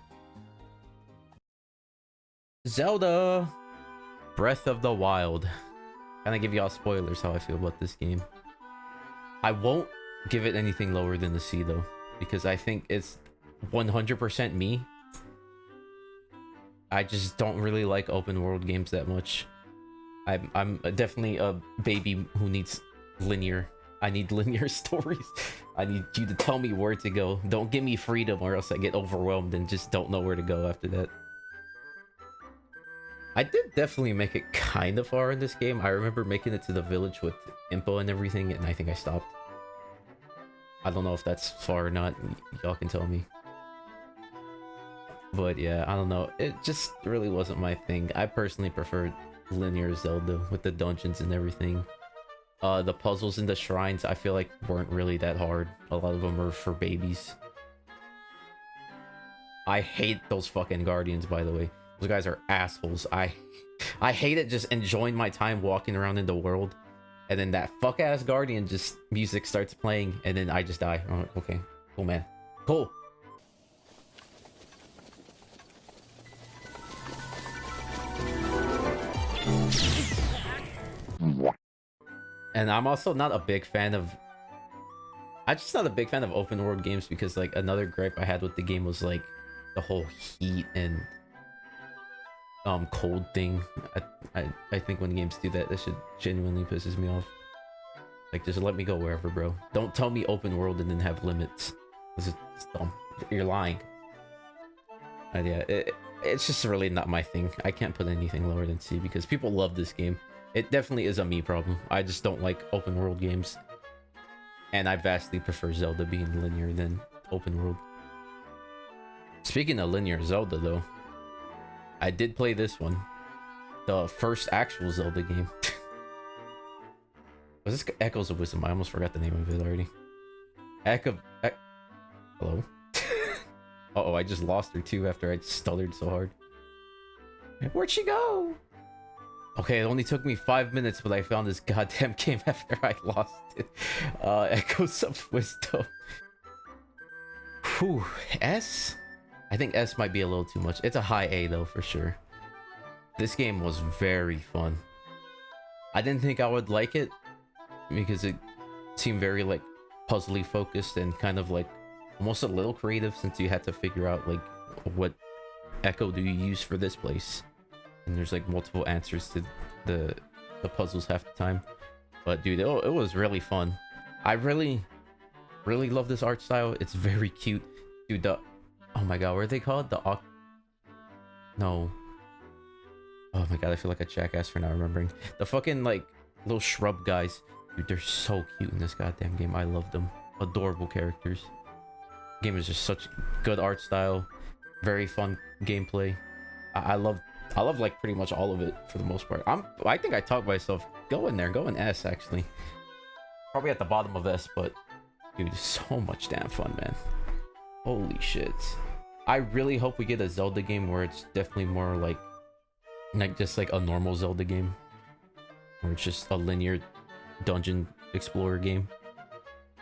Zelda Breath of the Wild. Kind of give y'all spoilers how I feel about this game. I won't give it anything lower than the C though, because I think it's 100% me. I just don't really like open world games that much. I'm definitely a baby who needs linear. I need linear stories. I need you to tell me where to go. Don't give me freedom or else I get overwhelmed and just don't know where to go after that. I did definitely make it kind of far in this game. I remember making it to the village with Impa and everything, and I think I stopped. I don't know if that's far or not. Y'all can tell me. But yeah, I don't know. It just really wasn't my thing. I personally preferred linear Zelda with the dungeons and everything. The puzzles in the shrines I feel like weren't really that hard. A lot of them were for babies. I hate those fucking guardians, by the way. Those guys are assholes. I hate it just enjoying my time walking around in the world, and then that fuck ass guardian just music starts playing and then I just die. I'm like, okay, cool man, cool. And I'm also not a big fan of... I'm just not a big fan of open world games because, like, another gripe I had with the game was, like, the whole heat and cold thing. I think when games do that, that shit genuinely pisses me off. Like, just let me go wherever, bro. Don't tell me open world and then have limits. This is dumb. You're lying. And yeah, it's just really not my thing. I can't put anything lower than C because people love this game. It definitely is a me problem. I just don't like open world games. And I vastly prefer Zelda being linear than open world. Speaking of linear Zelda though, I did play this one. The first actual Zelda game. Was this Echoes of Wisdom? I almost forgot the name of it already. Hello? Uh-oh, I just lost her too after I stuttered so hard. Where'd she go? Okay, it only took me 5 minutes, but I found this goddamn game after I lost it. Echoes of Wisdom. Whew, S? I think S might be a little too much. It's a high A though, for sure. This game was very fun. I didn't think I would like it because it seemed very like puzzly focused and kind of like almost a little creative, since you had to figure out like what echo do you use for this place, and there's like multiple answers to the puzzles half the time. But dude, it was really fun. I really love this art style. It's very cute, dude. Oh my god, what are they called? No. Oh my god, I feel like a jackass for not remembering. The fucking like little shrub guys. Dude, they're so cute in this goddamn game. I love them. Adorable characters. Game is just such good art style. Very fun gameplay. I love like pretty much all of it for the most part. I think I talked myself. Go in there. Go in S actually. Probably at the bottom of S, but dude, so much damn fun, man. Holy shit. I really hope we get a Zelda game where it's definitely more like just like a normal Zelda game, where it's just a linear dungeon explorer game.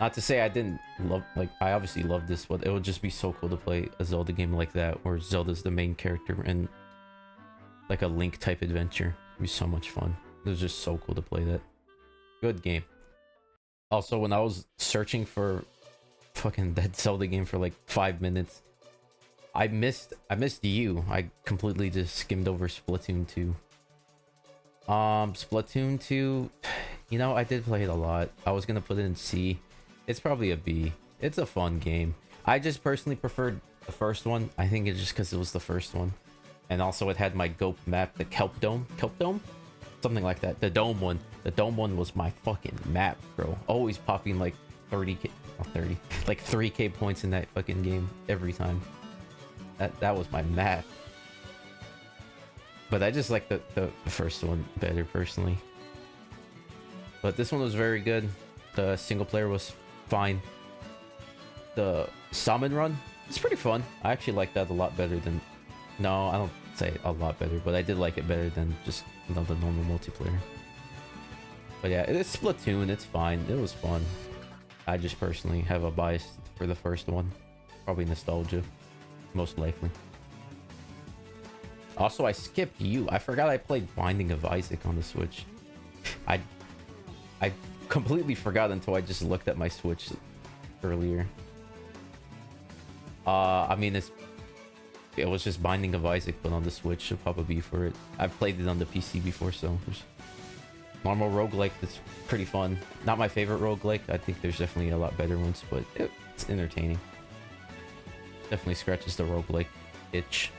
Not to say I didn't love, like, I obviously love this, but it would just be so cool to play a Zelda game like that, where Zelda's the main character and like a Link type adventure. It'd be so much fun. It was just so cool to play that. Good game. Also, when I was searching for fucking that Zelda game for like 5 minutes, I missed you. I completely just skimmed over Splatoon 2. Splatoon 2, you know, I did play it a lot. I was gonna put it in C. It's probably a B. It's a fun game. I just personally preferred the first one. I think it's just because it was the first one. And also it had my GOAT map, the Kelp Dome? Something like that. The Dome one. The Dome one was my fucking map, bro. Always popping like 30k, not 30, like 3k points in that fucking game every time. That was my map. But I just like the first one better personally. But this one was very good. The single player was fine. The salmon run, it's pretty fun. I actually like that a lot better than... No, I don't say a lot better, but I did like it better than just, you know, the normal multiplayer. But yeah, it's Splatoon, it's fine. It was fun. I just personally have a bias for the first one. Probably nostalgia, most likely. Also, I skipped you. I forgot I played Binding of Isaac on the Switch. I completely forgot until I just looked at my Switch earlier. I mean, it was just Binding of Isaac, but on the Switch, so probably for it. I've played it on the PC before, so there's normal roguelike that's pretty fun. Not my favorite roguelike. I think there's definitely a lot better ones, but it's entertaining. Definitely scratches the roguelike itch.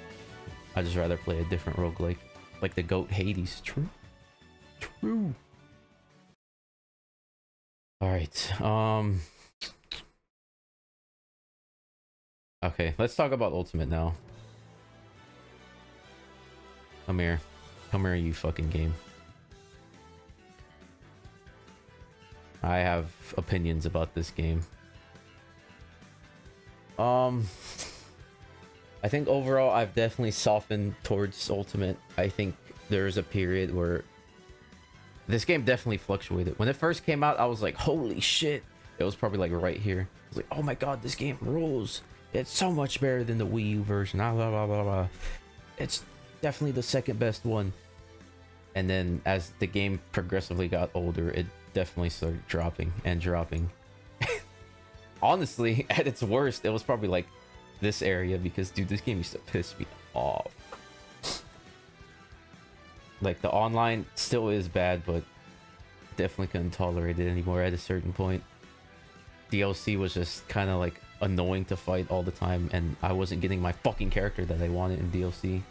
I'd just rather play a different roguelike, like the GOAT Hades. True. All right. Okay, let's talk about Ultimate now. Come here, you fucking game. I have opinions about this game. I think overall I've definitely softened towards Ultimate. I think there's a period where this game definitely fluctuated. When it first came out, I was like, holy shit. It was probably like right here. I was like, oh my god, this game rules. It's so much better than the Wii U version. Blah, blah, blah, blah, blah. It's definitely the second best one. And then as the game progressively got older, it definitely started dropping and dropping. Honestly, at its worst, it was probably like this area, because dude, this game used to piss me off. Like, the online still is bad, but definitely couldn't tolerate it anymore at a certain point. DLC was just kind of like annoying to fight all the time, and I wasn't getting my fucking character that I wanted in DLC.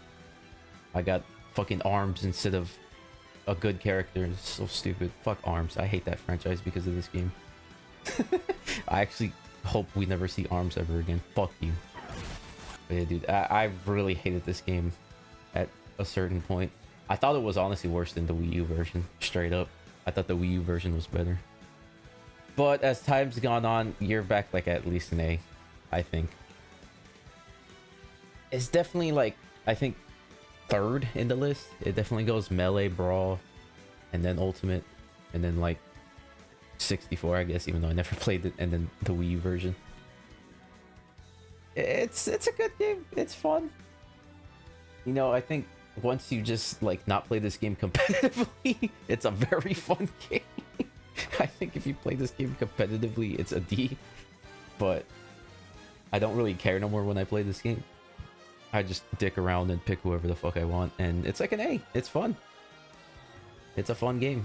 I got fucking ARMS instead of a good character. It's so stupid. Fuck ARMS. I hate that franchise because of this game. I actually hope we never see ARMS ever again. Fuck you. But yeah, dude, I really hated this game at a certain point. I thought it was honestly worse than the Wii U version. Straight up. I thought the Wii U version was better. But as time's gone on, you're back like at least an A, I think. It's definitely like, I think third in the list. It definitely goes melee, brawl, and then ultimate, and then like 64, I guess, even though I never played it, and then the Wii U version. It's a good game. It's fun. You know, I think once you just like not play this game competitively, it's a very fun game. I think if you play this game competitively, it's a D. But I don't really care no more when I play this game. I just dick around and pick whoever the fuck I want, and it's like an A. It's fun. It's a fun game.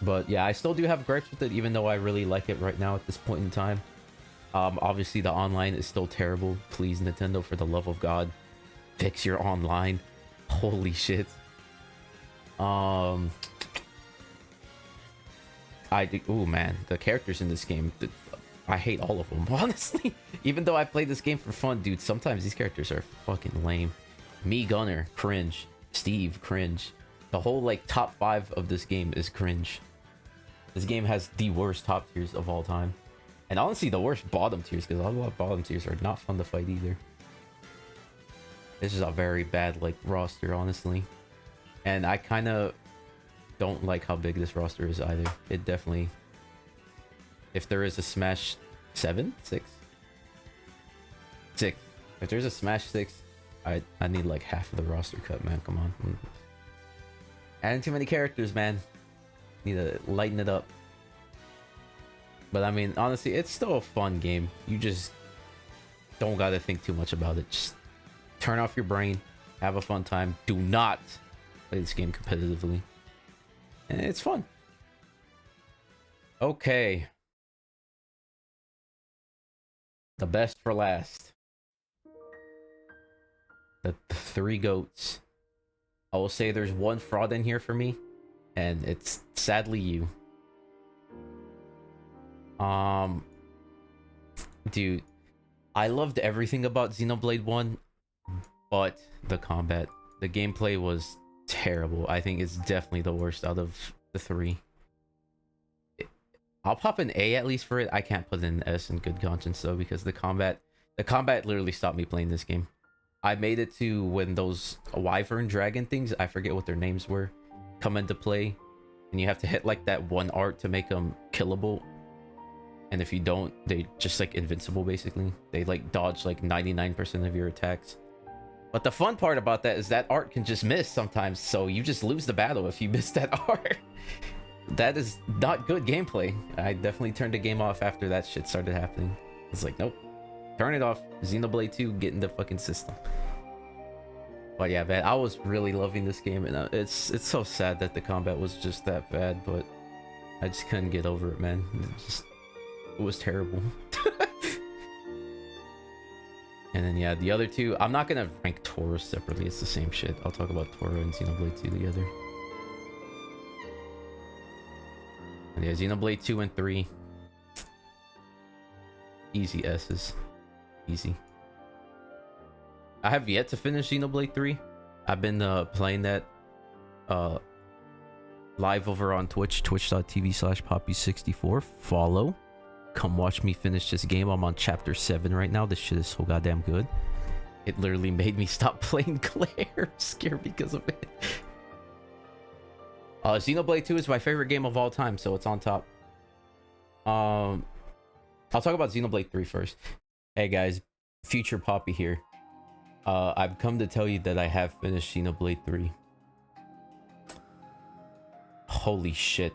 But yeah, I still do have gripes with it, even though I really like it right now at this point in time. Obviously the online is still terrible. Please, Nintendo, for the love of God, fix your online. Holy shit. Oh man, the characters in this game, I hate all of them, honestly. Even though I play this game for fun, dude, sometimes these characters are fucking lame. Me, Gunner, cringe. Steve, cringe. The whole like top 5 of this game is cringe. This game has the worst top tiers of all time. And honestly, the worst bottom tiers, because a lot of bottom tiers are not fun to fight either. This is a very bad like roster, honestly. And I kind of don't like how big this roster is either. It definitely... If there is a Smash 7? 6? 6. If there's a Smash 6, I need like half of the roster cut, man. Come on. Adding too many characters, man. Need to lighten it up. But I mean, honestly, it's still a fun game. You just don't gotta think too much about it. Just turn off your brain, have a fun time. Do not play this game competitively. And it's fun. Okay. The best for last. The 3 goats. I will say there's one fraud in here for me, and it's sadly you. Dude, I loved everything about Xenoblade 1, but the combat, the gameplay was terrible. I think it's definitely the worst out of the 3. I'll pop an A at least for it. I can't put an S in good conscience though, because the combat literally stopped me playing this game. I made it to when those wyvern dragon things, I forget what their names were, come into play, and you have to hit like that one art to make them killable. And if you don't, they just like invincible basically. They like dodge like 99% of your attacks. But the fun part about that is that art can just miss sometimes, so you just lose the battle if you miss that art. That is not good gameplay. I definitely turned the game off after that shit started happening. It's like, nope. Turn it off. Xenoblade 2, get in the fucking system. But yeah, man, I was really loving this game, and it's so sad that the combat was just that bad, but I just couldn't get over it, man. It was terrible. And then yeah, the other 2, I'm not gonna rank Toro separately. It's the same shit. I'll talk about Toro and Xenoblade 2 together. And yeah, Xenoblade 2 and 3. Easy S's. Easy. I have yet to finish Xenoblade 3. I've been playing that live over on Twitch, twitch.tv/poppy64. Follow. Come watch me finish this game. I'm on chapter 7 right now. This shit is so goddamn good. It literally made me stop playing Claire. I'm scared because of it. Xenoblade 2 is my favorite game of all time, so it's on top. I'll talk about Xenoblade 3 first. Hey guys, future Poppy here. I've come to tell you that I have finished Xenoblade 3. Holy shit.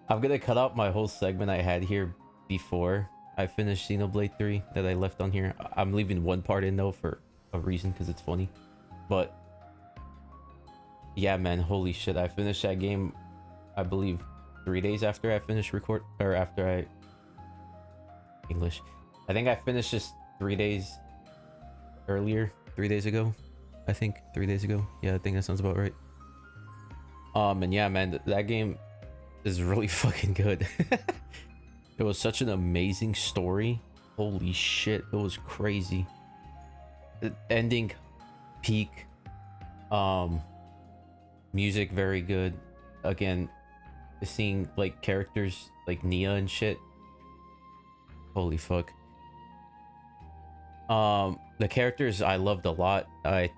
I'm gonna cut out my whole segment I had here before I finished Xenoblade 3 that I left on here. I'm leaving one part in though for a reason, because it's funny. But yeah, man, holy shit. I finished that game, I believe, 3 days after I finished English. I think I finished this 3 days earlier. 3 days ago. I think 3 days ago. Yeah, I think that sounds about right. And yeah, man, that game is really fucking good. It was such an amazing story. Holy shit, it was crazy. The ending, peak. Music very good. Again, seeing like characters like Nia and shit. Holy fuck. The characters I loved a lot. I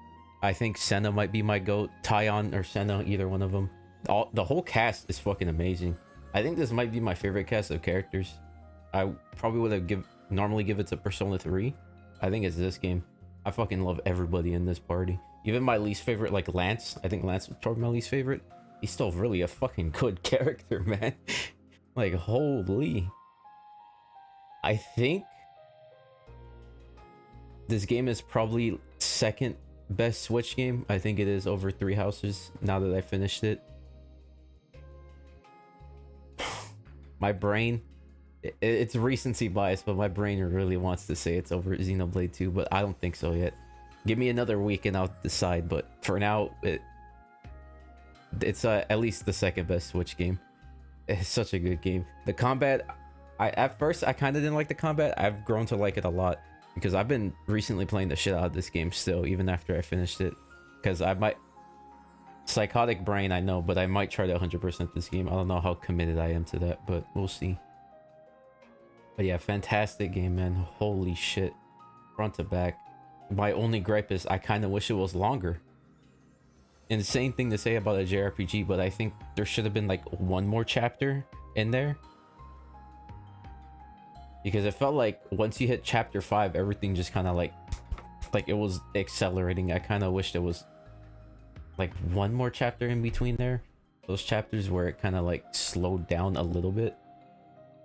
think Senna might be my goat. Tyon or Senna, either one of them. The whole cast is fucking amazing. I think this might be my favorite cast of characters. I probably would have normally give it to Persona 3. I think it's this game. I fucking love everybody in this party. Even my least favorite, like Lance. I think Lance was probably my least favorite. He's still really a fucking good character, man. Like, holy. I think this game is probably second best Switch game. I think it is over Three Houses now that I finished it. My brain, it's recency bias, but my brain really wants to say it's over Xenoblade 2, but I don't think so yet. Give me another week and I'll decide, but for now, it's at least the second best Switch game. It's such a good game. The combat, at first I kind of didn't like the combat. I've grown to like it a lot because I've been recently playing the shit out of this game still, even after I finished it. Because I might, psychotic brain, I know, but I might try to 100% this game. I don't know how committed I am to that, but we'll see. But yeah, fantastic game, man. Holy shit, front to back. My only gripe is I kind of wish it was longer. Insane thing to say about a JRPG, but I think there should have been like one more chapter in there, because it felt like once you hit chapter 5, everything just kind of like it was accelerating. I kind of wished it was like one more chapter in between there, those chapters where it kind of like slowed down a little bit.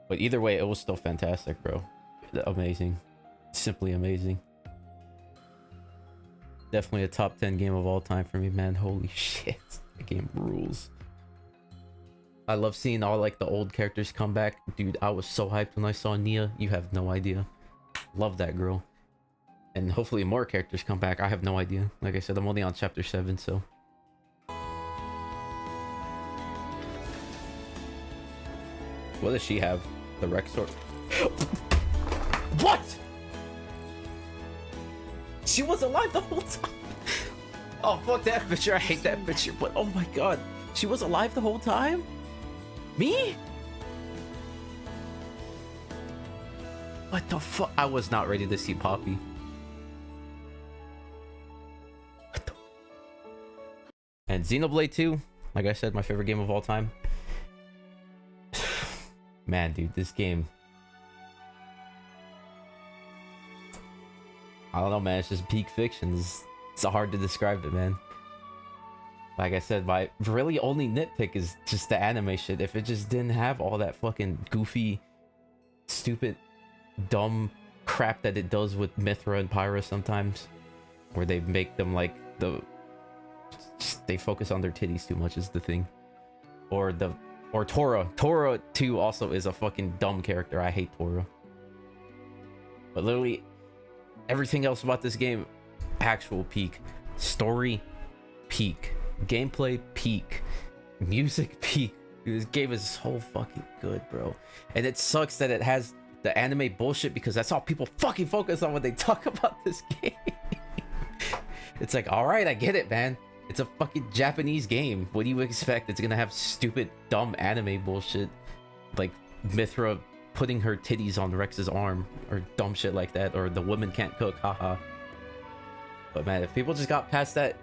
But either way, it was still fantastic, bro. Amazing, simply amazing. Definitely a top 10 game of all time for me, man. Holy shit, the game rules. I love seeing all like the old characters come back. Dude, I was so hyped when I saw Nia. You have no idea. Love that girl. And hopefully more characters come back. I have no idea. Like I said, I'm only on chapter 7, so. What does she have? The Rex sword? What? She was alive the whole time. Oh, fuck that picture. I hate that picture. But oh my god, she was alive the whole time? Me? What the fuck? I was not ready to see Poppy. What the? And Xenoblade 2, like I said, my favorite game of all time. Man, dude, this game. I don't know, man. It's just peak fiction. It's hard to describe it, man. Like I said, my really only nitpick is just the anime shit. If it just didn't have all that fucking goofy, stupid, dumb crap that it does with Mithra and Pyra sometimes, where they make them like they focus on their titties too much is the thing. Or Tora. Tora too also is a fucking dumb character. I hate Tora. But literally everything else about this game, actual peak. Story, peak. Gameplay, peak. Music, peak. This game is so fucking good, bro. And it sucks that it has the anime bullshit, because that's all people fucking focus on when they talk about this game. It's like, alright, I get it, man. It's a fucking Japanese game. What do you expect? It's gonna have stupid, dumb anime bullshit. Like Mithra putting her titties on Rex's arm, or dumb shit like that, or the woman can't cook, haha. But man, if people just got past that,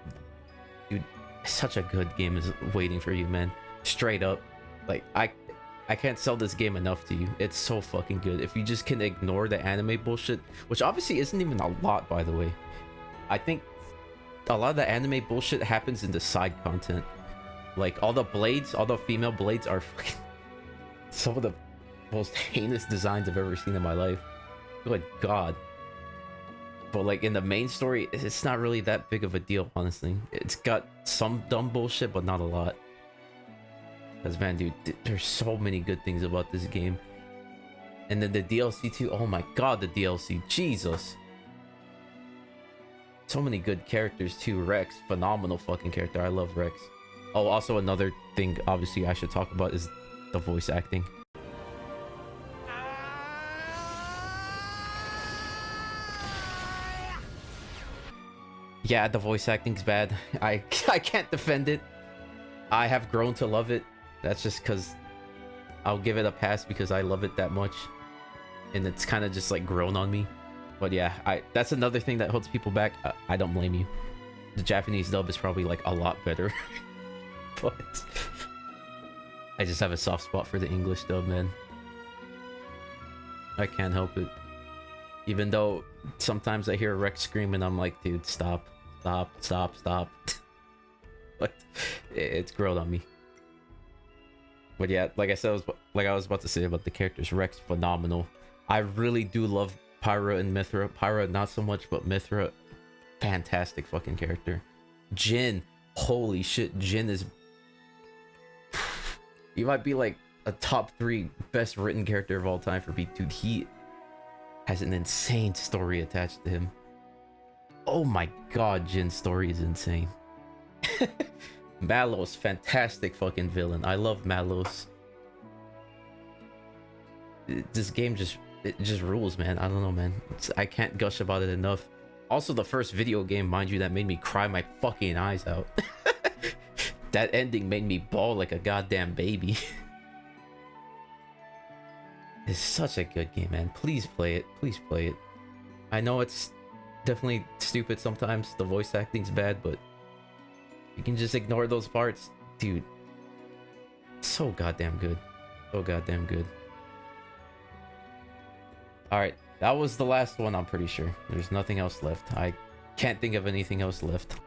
dude, such a good game is waiting for you, man. Straight up. Like, I can't sell this game enough to you. It's so fucking good. If you just can ignore the anime bullshit, which obviously isn't even a lot, by the way. I think a lot of the anime bullshit happens in the side content. Like, all the blades, all the female blades are fucking some of the most heinous designs I've ever seen in my life. Good god. But like in the main story, it's not really that big of a deal, honestly. It's got some dumb bullshit, but not a lot. Because man, dude, there's so many good things about this game. And then the DLC too. Oh my god, the DLC. Jesus. So many good characters too. Rex, phenomenal fucking character. I love Rex. Oh, also another thing obviously I should talk about is the voice acting. Yeah, the voice acting's bad. I can't defend it. I have grown to love it. That's just because I'll give it a pass because I love it that much. And it's kind of just like grown on me. But yeah, that's another thing that holds people back. I don't blame you. The Japanese dub is probably like a lot better. But I just have a soft spot for the English dub, man. I can't help it. Even though sometimes I hear Rex scream and I'm like, dude, stop. But it's growled on me. But yeah, like I said, I was about to say about the characters, Rex, phenomenal. I really do love Pyra and Mithra. Pyra, not so much, but Mithra, fantastic fucking character. Jin, holy shit, Jin is... He might be like a top 3 best written character of all time for me. Dude, he has an insane story attached to him. Oh my god, Jin's story is insane. Malos, fantastic fucking villain. I love Malos. This game just rules, man. I don't know, man. I can't gush about it enough. Also, the first video game, mind you, that made me cry my fucking eyes out. That ending made me bawl like a goddamn baby. It's such a good game, man. Please play it. Please play it. I know it's definitely stupid sometimes. The voice acting's bad, but you can just ignore those parts. Dude, so goddamn good. So goddamn good. Alright, that was the last one, I'm pretty sure. There's nothing else left. I can't think of anything else left.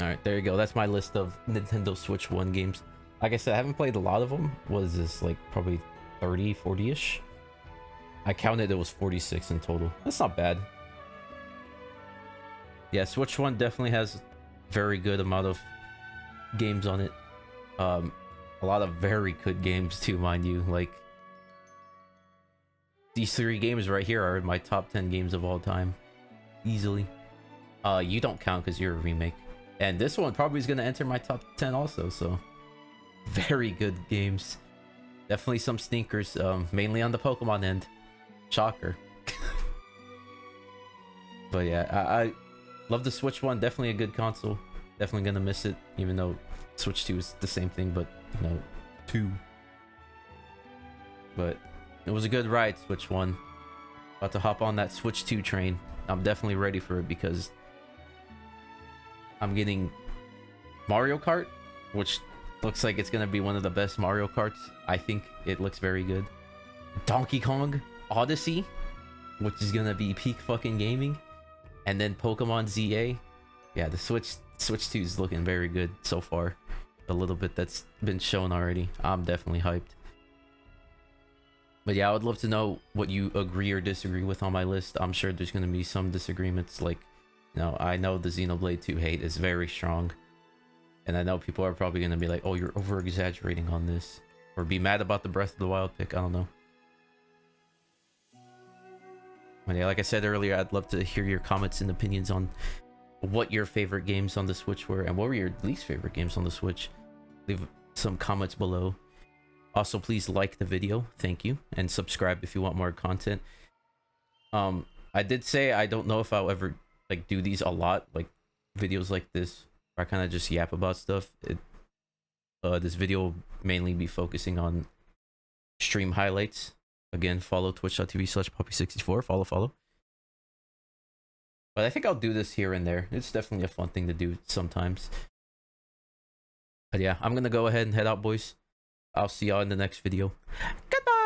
Alright, there you go. That's my list of Nintendo Switch 1 games. Like I said, I haven't played a lot of them. What is this, like probably 30, 40-ish? I counted it was 46 in total. That's not bad. Yeah, Switch 1 definitely has very good amount of games on it. A lot of very good games too, mind you. Like, these 3 games right here are in my top 10 games of all time. Easily. You don't count because you're a remake. And this one probably is going to enter my top 10 also, so... Very good games. Definitely some stinkers, mainly on the Pokemon end. Shocker. But yeah, I love the Switch 1. Definitely a good console. Definitely gonna miss it, even though Switch 2 is the same thing, but, you know, 2. But it was a good ride, Switch 1. About to hop on that Switch 2 train. I'm definitely ready for it because I'm getting Mario Kart, which looks like it's gonna be one of the best Mario Karts. I think it looks very good. Donkey Kong Odyssey, which is gonna be peak fucking gaming. And then Pokemon ZA. Yeah, the Switch 2 is looking very good so far. A little bit that's been shown already. I'm definitely hyped. But yeah, I would love to know what you agree or disagree with on my list. I'm sure there's gonna be some disagreements. Like, you know, I know the Xenoblade 2 hate is very strong. And I know people are probably gonna be like, oh, you're over exaggerating on this. Or be mad about the Breath of the Wild pick, I don't know. But yeah, like I said earlier, I'd love to hear your comments and opinions on what your favorite games on the Switch were and what were your least favorite games on the Switch. Leave some comments below. Also, please like the video, thank you, and subscribe if you want more content. I did say I don't know if I'll ever like do these a lot, like videos like this, where I kind of just yap about stuff. This video will mainly be focusing on stream highlights. Again, follow twitch.tv/poppy64. Follow. But I think I'll do this here and there. It's definitely a fun thing to do sometimes. But yeah, I'm gonna go ahead and head out, boys. I'll see y'all in the next video. Goodbye!